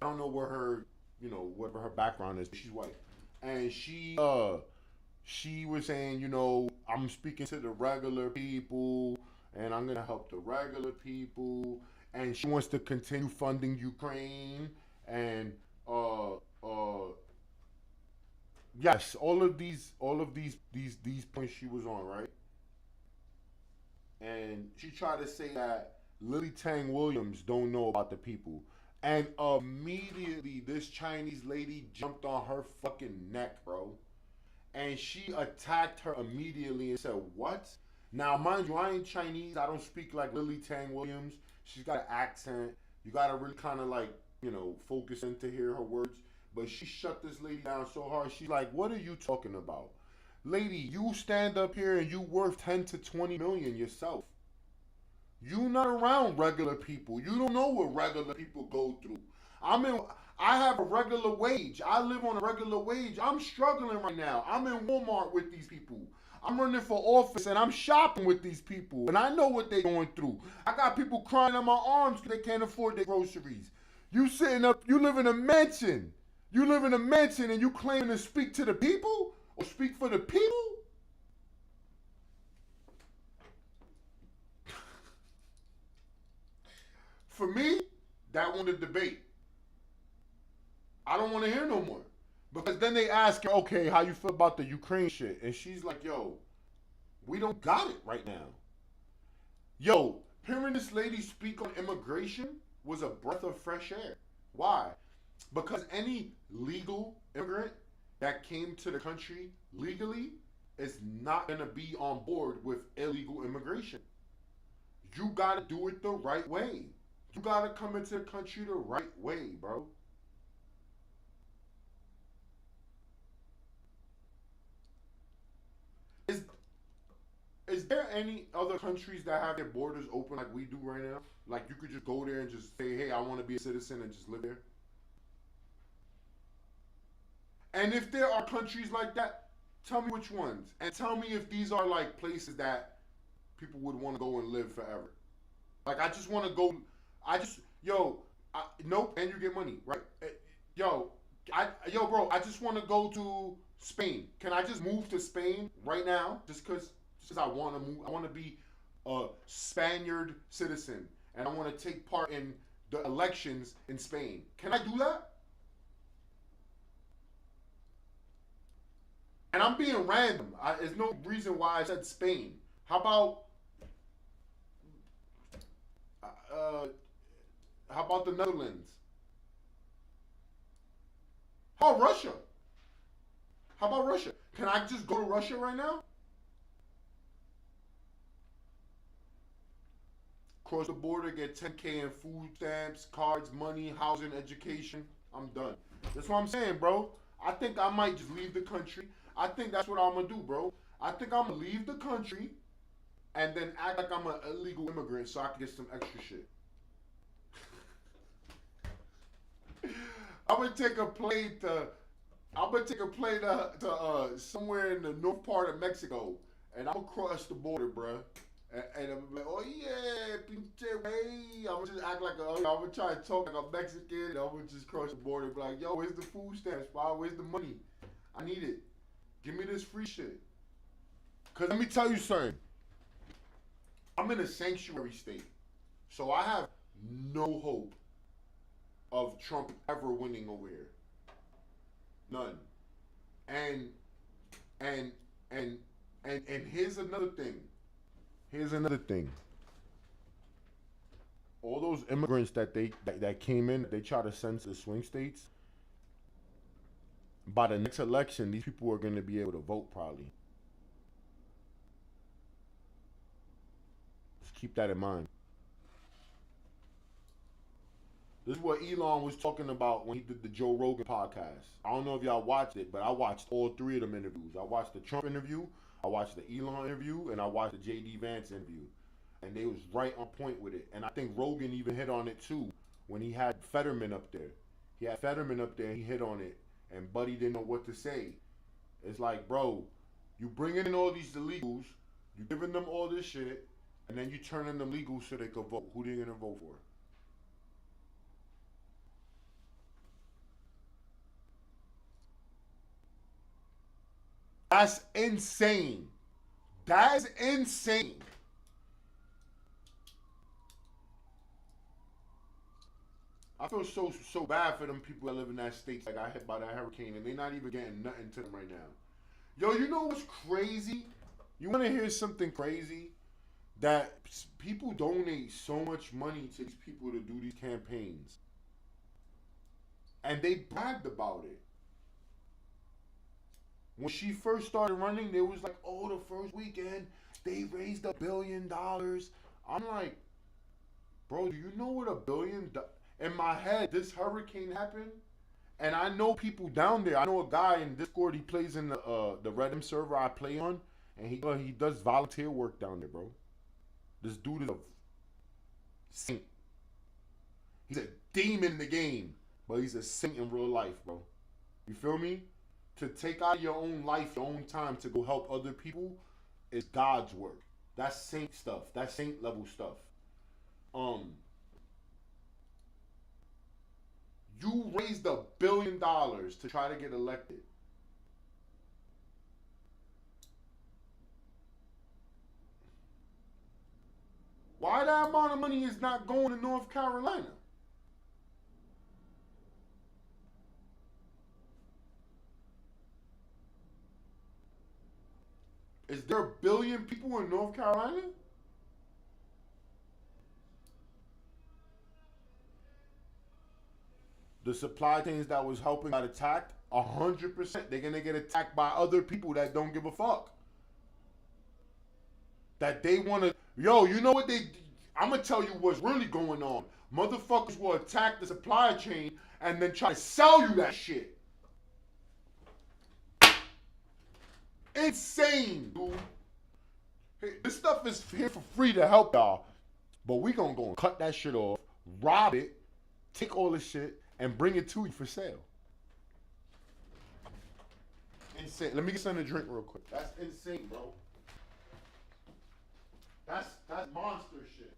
I don't know where her, whatever her background is, but she's white. And she was saying, I'm speaking to the regular people, and I'm gonna help the regular people. And she wants to continue funding Ukraine, and yes, all of these points she was on, right? And she tried to say that Lily Tang Williams don't know about the people. And immediately this Chinese lady jumped on her fucking neck, bro. And she attacked her immediately and said, what? Now, mind you, I ain't Chinese. I don't speak like Lily Tang Williams. She's got an accent. You got to really kind of like, focus in to hear her words. But she shut this lady down so hard. She's like, what are you talking about? Lady, you stand up here and you worth 10 to 20 million yourself. You not around regular people. You don't know what regular people go through. I have a regular wage. I live on a regular wage. I'm struggling right now. I'm in Walmart with these people. I'm running for office and I'm shopping with these people. And I know what they're going through. I got people crying in my arms because they can't afford their groceries. You sitting up, you live in a mansion. You live in a mansion and you claiming to speak to the people? Or speak for the people? For me, that won the debate. I don't want to hear no more. Because then they ask her, okay, how you feel about the Ukraine shit? And she's like, yo, we don't got it right now. Yo, hearing this lady speak on immigration was a breath of fresh air. Why? Because any legal immigrant that came to the country legally is not going to be on board with illegal immigration. You got to do it the right way. You got to come into the country the right way, bro. Is there any other countries that have their borders open like we do right now? Like you could just go there and just say, hey, I want to be a citizen and just live there? And if there are countries like that, tell me which ones. And tell me if these are like places that people would want to go and live forever. Like I just want to go, nope, and you get money, right? Bro, I just want to go to Spain. Can I just move to Spain right now? Just because I want to move. I want to be a Spaniard citizen. And I want to take part in the elections in Spain. Can I do that? And I'm being random. There's no reason why I said Spain. How about uh, the Netherlands? How about Russia? How about Russia? Can I just go to Russia right now? Cross the border, get 10K in food stamps, cards, money, housing, education. I'm done. That's what I'm saying, bro. I think I might just leave the country. I think that's what I'm gonna do, bro. I think I'm gonna leave the country and then act like I'm an illegal immigrant so I can get some extra shit. I'm gonna take a plane to somewhere in the north part of Mexico, and I'm gonna cross the border, bro. And I'm like, oh yeah, pinche way. I'm gonna just act like I'm gonna try to talk like a Mexican. And I'm gonna just cross the border, and be like, yo, where's the food stamps, bro? Where's the money? I need it. Give me this free shit. Cause let me tell you something. I'm in a sanctuary state, so I have no hope of Trump ever winning over here. None. And here's another thing. Here's another thing. All those immigrants that came in, they try to send to the swing states. By the next election, these people are going to be able to vote probably. Just keep that in mind. This is what Elon was talking about when he did the Joe Rogan podcast. I don't know if y'all watched it, but I watched all three of them interviews. I watched the Trump interview, I watched the Elon interview, and I watched the J.D. Vance interview. And they was right on point with it. And I think Rogan even hit on it too when he had Fetterman up there. He had Fetterman up there and he hit on it. And Buddy didn't know what to say. It's like, bro, you bringing in all these illegals, you giving them all this shit, and then you turning them legal so they could vote. Who they gonna vote for? That's insane. That is insane. I feel so bad for them people that live in that state that got hit by that hurricane and they're not even getting nothing to them right now. Yo, you know what's crazy? You want to hear something crazy? That people donate so much money to these people to do these campaigns. And they bragged about it. When she first started running, they was like, oh, the first weekend, they raised $1 billion. I'm like, bro, do you know what $1 billion... In my head, this hurricane happened, and I know people down there. I know a guy in Discord. He plays in the Reddit server I play on, and he does volunteer work down there, bro. This dude is a saint. He's a demon in the game, but he's a saint in real life, bro. You feel me? To take out your own life, your own time to go help other people is God's work. That's saint stuff. That's saint level stuff. You raised $1 billion to try to get elected. Why that amount of money is not going to North Carolina? Is there 1 billion people in North Carolina? The supply chains that was helping got attacked, 100%. They're gonna get attacked by other people that don't give a fuck. That they wanna, yo, you know what I'm gonna tell you what's really going on. Motherfuckers will attack the supply chain and then try to sell you that shit. Insane, dude. Hey, this stuff is here for free to help y'all. But we gonna go and cut that shit off, rob it, take all this shit, and bring it to you for sale. Insane. Let me get something to drink real quick. That's insane, bro. That's monster shit.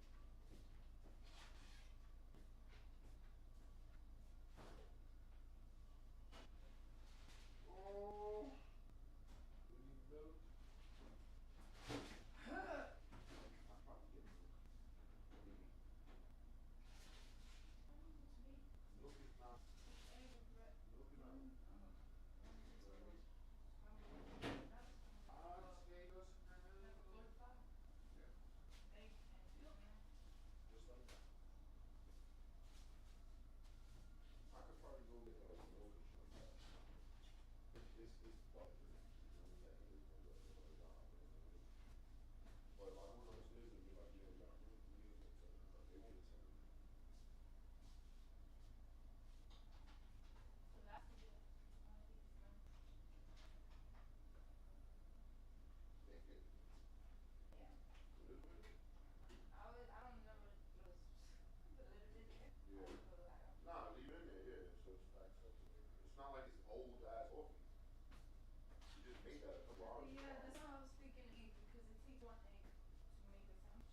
Yeah, that's why I was speaking egg because it takes one egg to make a sandwich.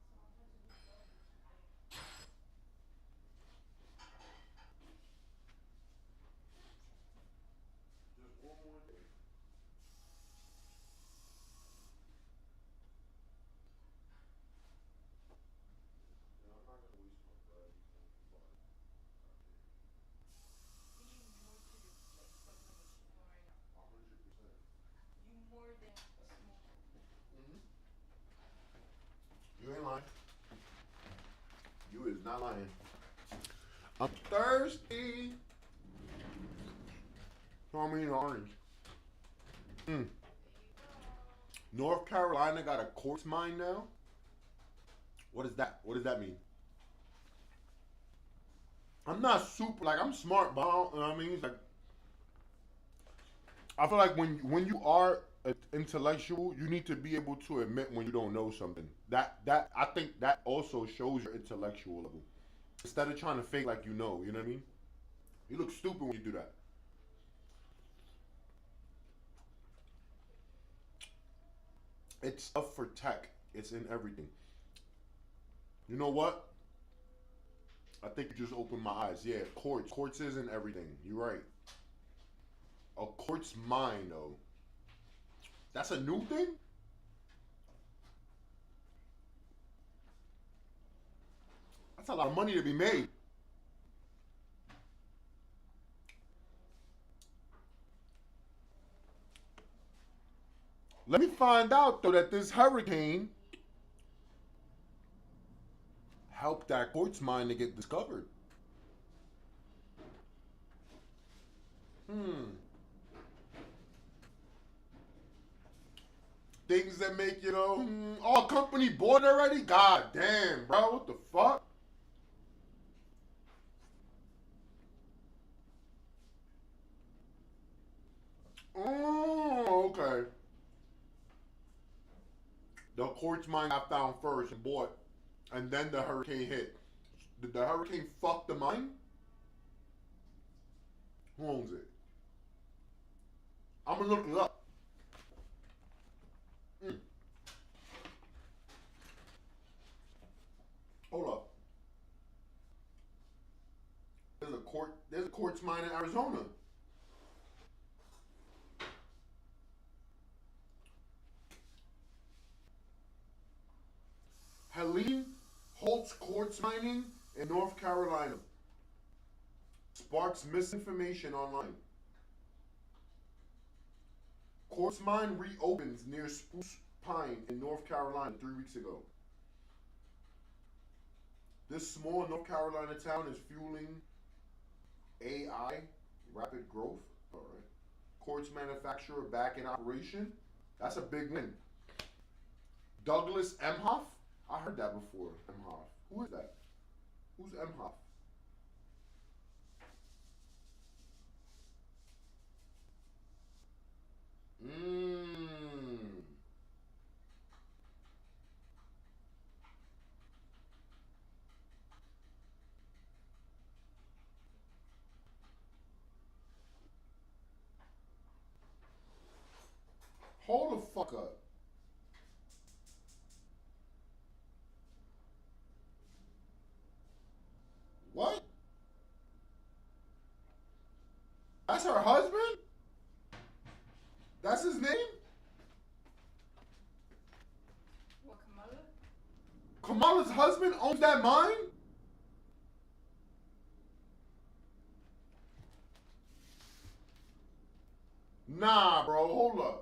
So I'm going to do double egg. Just one more thing. No, I'm not gonna waste my bread. You need more sugar, like stuff in the machine right now. 100%. You more than a smoker. Mm-hmm. You ain't lying. You is not lying. I'm thirsty. So I'm eating orange. Mm. There you go. North Carolina got a quartz mine now. What is that? What does that mean? I'm not super like I'm smart, but I don't, you know what I mean? It's like I feel like when you are an intellectual, you need to be able to admit when you don't know something. That I think that also shows your intellectual level. Instead of trying to fake like you know what I mean? You look stupid when you do that. It's stuff for tech. It's in everything. You know what? I think you just opened my eyes. Yeah, quartz. Quartz is in everything. You're right. A quartz mine though. That's a new thing? That's a lot of money to be made. Let me find out though that this hurricane helped that quartz mine to get discovered. Hmm. Things that make oh, a company bought it already? God damn, bro. What the fuck? Oh, okay. The quartz mine got found first and bought, and then the hurricane hit. Did the hurricane fuck the mine? Who owns it? I'm gonna look it up. Mm. Hold up. There's a quartz mine in Arizona. Helene halts quartz mining in North Carolina. Sparks misinformation online. Quartz mine reopens near Spruce Pine in North Carolina 3 weeks ago. This small North Carolina town is fueling AI, rapid growth. All right. Quartz manufacturer back in operation. That's a big win. Douglas Emhoff? I heard that before. Emhoff. Who is that? Who's Emhoff? Mmm. Hold the fuck up. What? That's her husband? That's his name? What, Kamala? Kamala's husband owns that mine? Nah, bro. Hold up.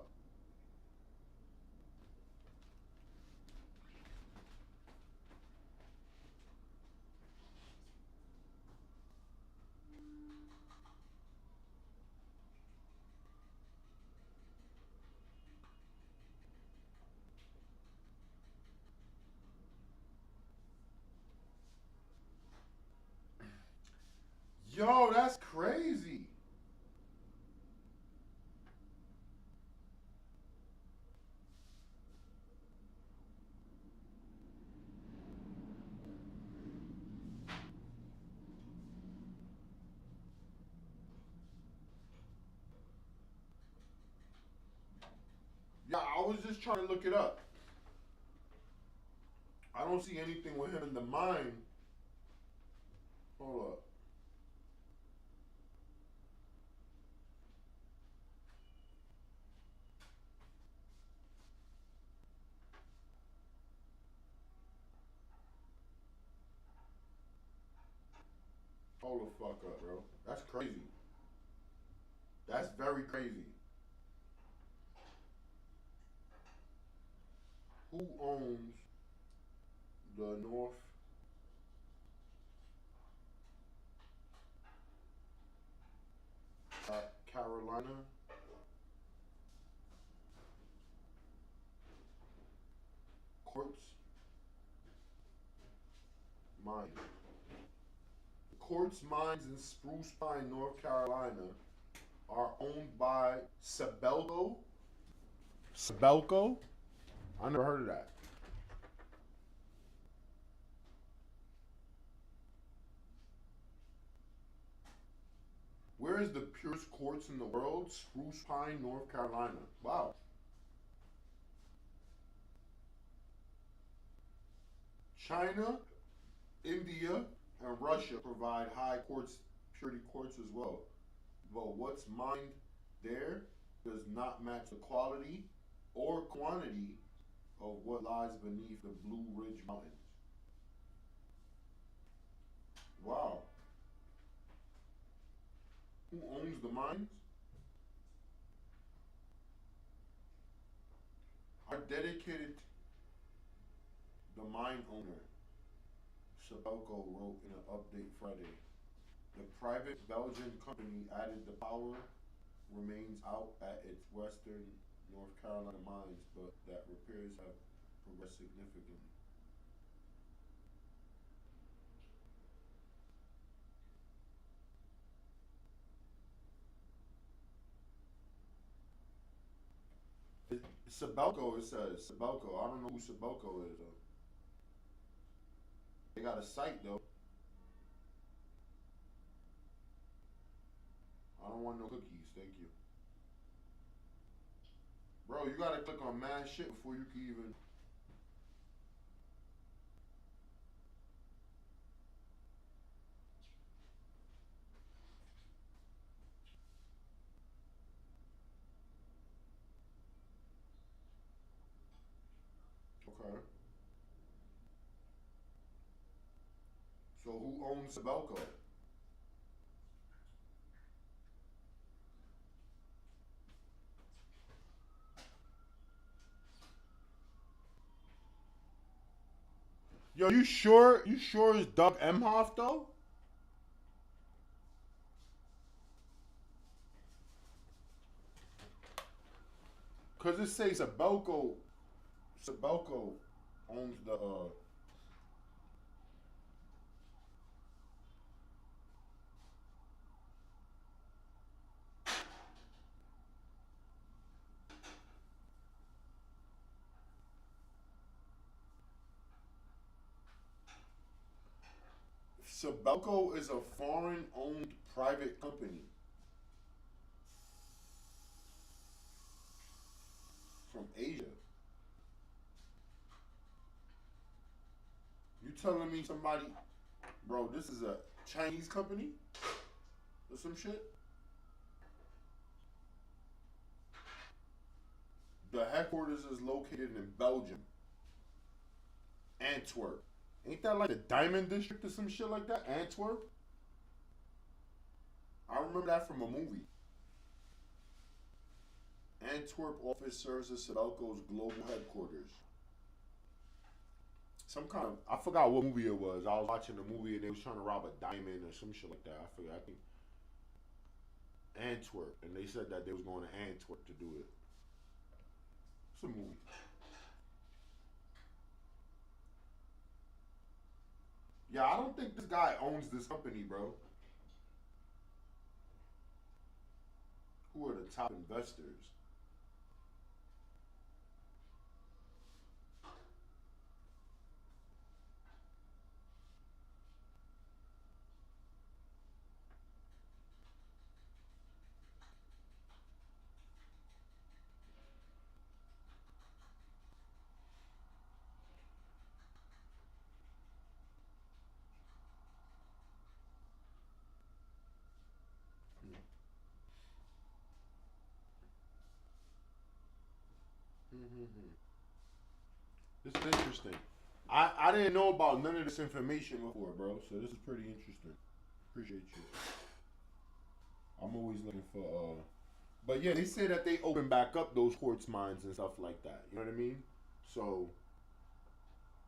Yo, that's crazy. was just trying to look it up. I don't see anything with him in the mine. Hold up. Hold the fuck up, bro. That's crazy. That's very crazy. Who owns the North Carolina quartz mine? Quartz mines in Spruce Pine, North Carolina, are owned by Sibelco. Sibelco? I never heard of that. Where is the purest quartz in the world? Spruce Pine, North Carolina. Wow. China, India, and Russia provide high quartz purity quartz as well. But what's mined there does not match the quality or quantity of what lies beneath the Blue Ridge Mountains. Wow. Who owns the mines? How dedicated the mine owner, Sibelco, wrote in an update Friday. The private Belgian company added the power remains out at its western North Carolina mines, but that repairs have progressed significantly. Sibelco, it says. Sibelco. I don't know who Sibelco is, though. They got a site, though. I don't want no cookies, thank you. Bro, you gotta click on mad shit before you can even. Okay. So who owns Sibelco? Yo, you sure? You sure it's Doug Emhoff though? Cause it says Sibelco. Sibelco owns the. Sibelco is a foreign-owned private company from Asia. You telling me somebody, bro? This is a Chinese company or some shit? The headquarters is located in Belgium, Antwerp. Ain't that like the Diamond District or some shit like that? Antwerp? I remember that from a movie. Antwerp office serves as Sibelco's global headquarters. Some kind of, I forgot what movie it was. I was watching the movie and they was trying to rob a diamond or some shit like that. I forgot. I think Antwerp, and they said that they was going to Antwerp to do it. It's a movie. Yeah, I don't think this guy owns this company, bro. Who are the top investors? This is interesting. I didn't know about none of this information before, bro. So this is pretty interesting. Appreciate you. I'm always looking for but yeah, they say that they open back up those quartz mines and stuff like that. You know what I mean? So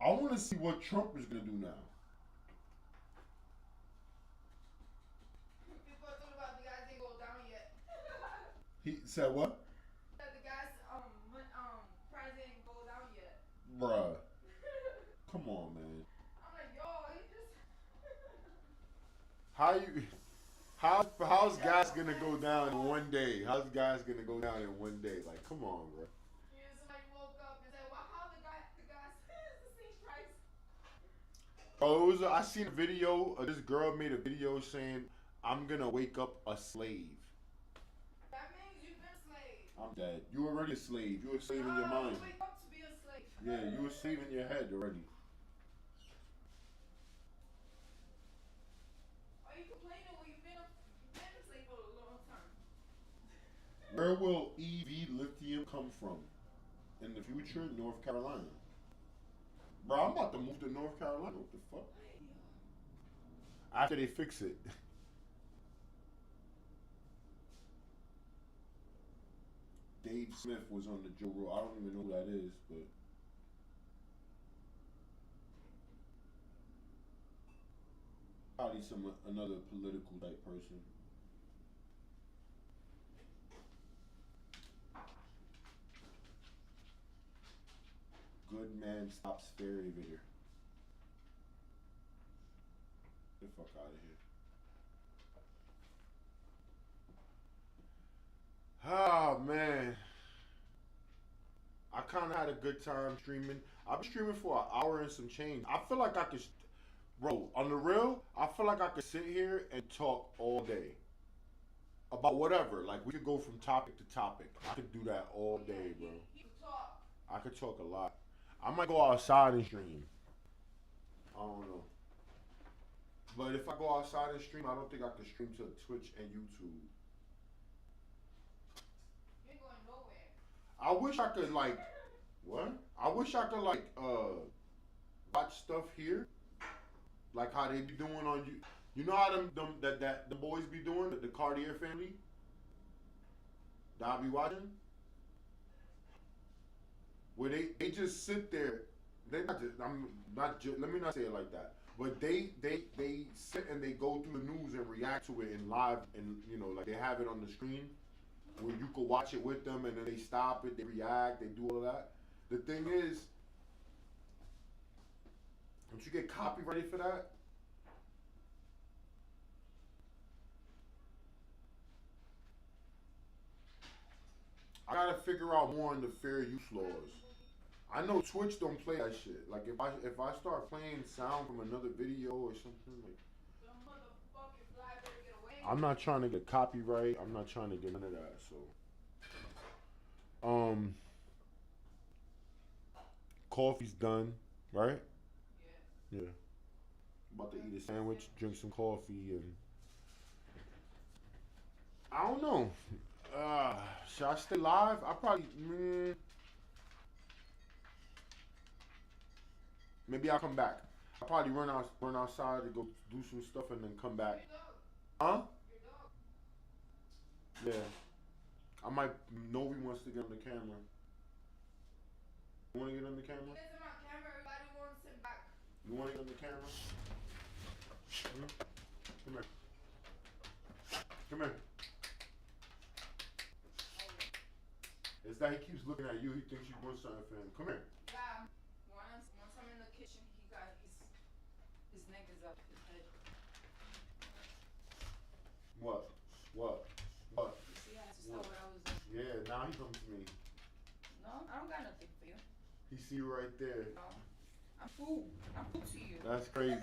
I want to see what Trump is gonna do now. People are talking about the guys didn't go down yet. He said what? That the guys price didn't go down yet. Bruh. Come on, man. I'm like, yo, he just. How's gas gonna go down in one day? How's gas gonna go down in one day? Like, come on, bro. Yeah, somebody woke up and said, well, how the guys is the same price? Oh, I seen a video. This girl made a video saying, "I'm gonna wake up a slave." That means you've been a slave. I'm dead. You were already a slave. You were a slave in your mind. You wake up to be a slave. Yeah, you were a slave in your head already. Are you complaining when you've been a slave for a long time? Where will EV lithium come from? In the future, North Carolina. Bro, I'm about to move to North Carolina. What the fuck? After they fix it. Dave Smith was on the Joe Rogan. I don't even know who that is, but probably another political type person. Good man stops fair evictor. Get the fuck out of here. Oh man, I kind of had a good time streaming. I've been streaming for an hour and some change. I feel like I could, bro, on the real, I feel like I could sit here and talk all day about whatever. Like, we could go from topic to topic. I could do that all day, bro. I could talk a lot. I might go outside and stream. I don't know. But if I go outside and stream, I don't think I can stream to Twitch and YouTube. I wish I could, like, what? I wish I could, like, watch stuff here, like how they be doing on you. You know how the boys be doing, the Cartier family that I be watching, where they just sit there. They not just, let me not say it like that, but they sit and they go through the news and react to it in live, and you know, like they have it on the screen where you could watch it with them, and then they stop it, they react, they do all of that. The thing is, don't you get copyrighted for that? I gotta figure out more on the fair use laws. I know Twitch don't play that shit. Like if I start playing sound from another video or something, like, I'm not trying to get copyright. I'm not trying to get none of that. So, coffee's done, right? Yeah. About to eat a sandwich, drink some coffee, and I don't know. Should I stay live? I probably maybe I'll come back. I'll probably run outside to go do some stuff and then come back. Huh? Yeah. I might. Novi wants to get on the camera. You want to get on the camera? He isn't on camera. Everybody wants him back. You want to get on the camera? Come here. Come here. It's that he keeps looking at you. He thinks you want something for him. Come here. Yeah. Once I'm in the kitchen, he got his neck is up his head. What? You see, I had to stop what I was doing. Yeah, now he comes to me. No, I don't got nothing for you. He see you right there. No. I'm food. I'm food to you. That's crazy.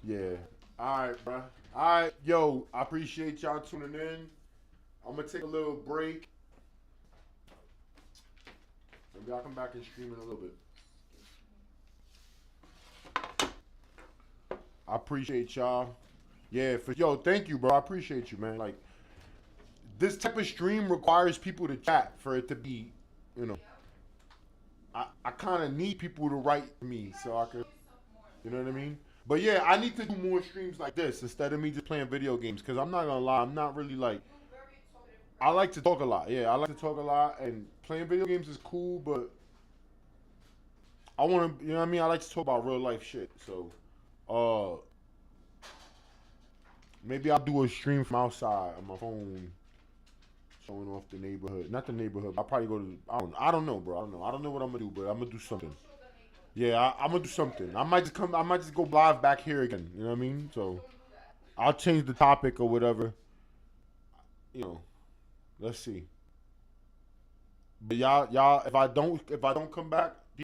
Yeah. Alright, bruh. Alright, yo, I appreciate y'all tuning in. I'm gonna take a little break. Maybe I'll come back and stream in a little bit. I appreciate y'all. Yeah, yo, thank you, bro. I appreciate you, man. Like, this type of stream requires people to chat for it to be, you know. I kind of need people to write to me so I could, you know what I mean? But yeah, I need to do more streams like this instead of me just playing video games. Because I'm not going to lie, I'm not really like, I like to talk a lot. Yeah, I like to talk a lot. And playing video games is cool, but I want to, you know what I mean? I like to talk about real life shit. So, maybe I'll do a stream from outside on my phone, showing off the neighborhood. Not the neighborhood. I'll probably go to. I don't know, bro. I don't know what I'm gonna do, but I'm gonna do something. Yeah, I'm gonna do something. I might just come. I might just go live back here again. You know what I mean? So I'll change the topic or whatever. You know, let's see. But y'all, if I don't come back,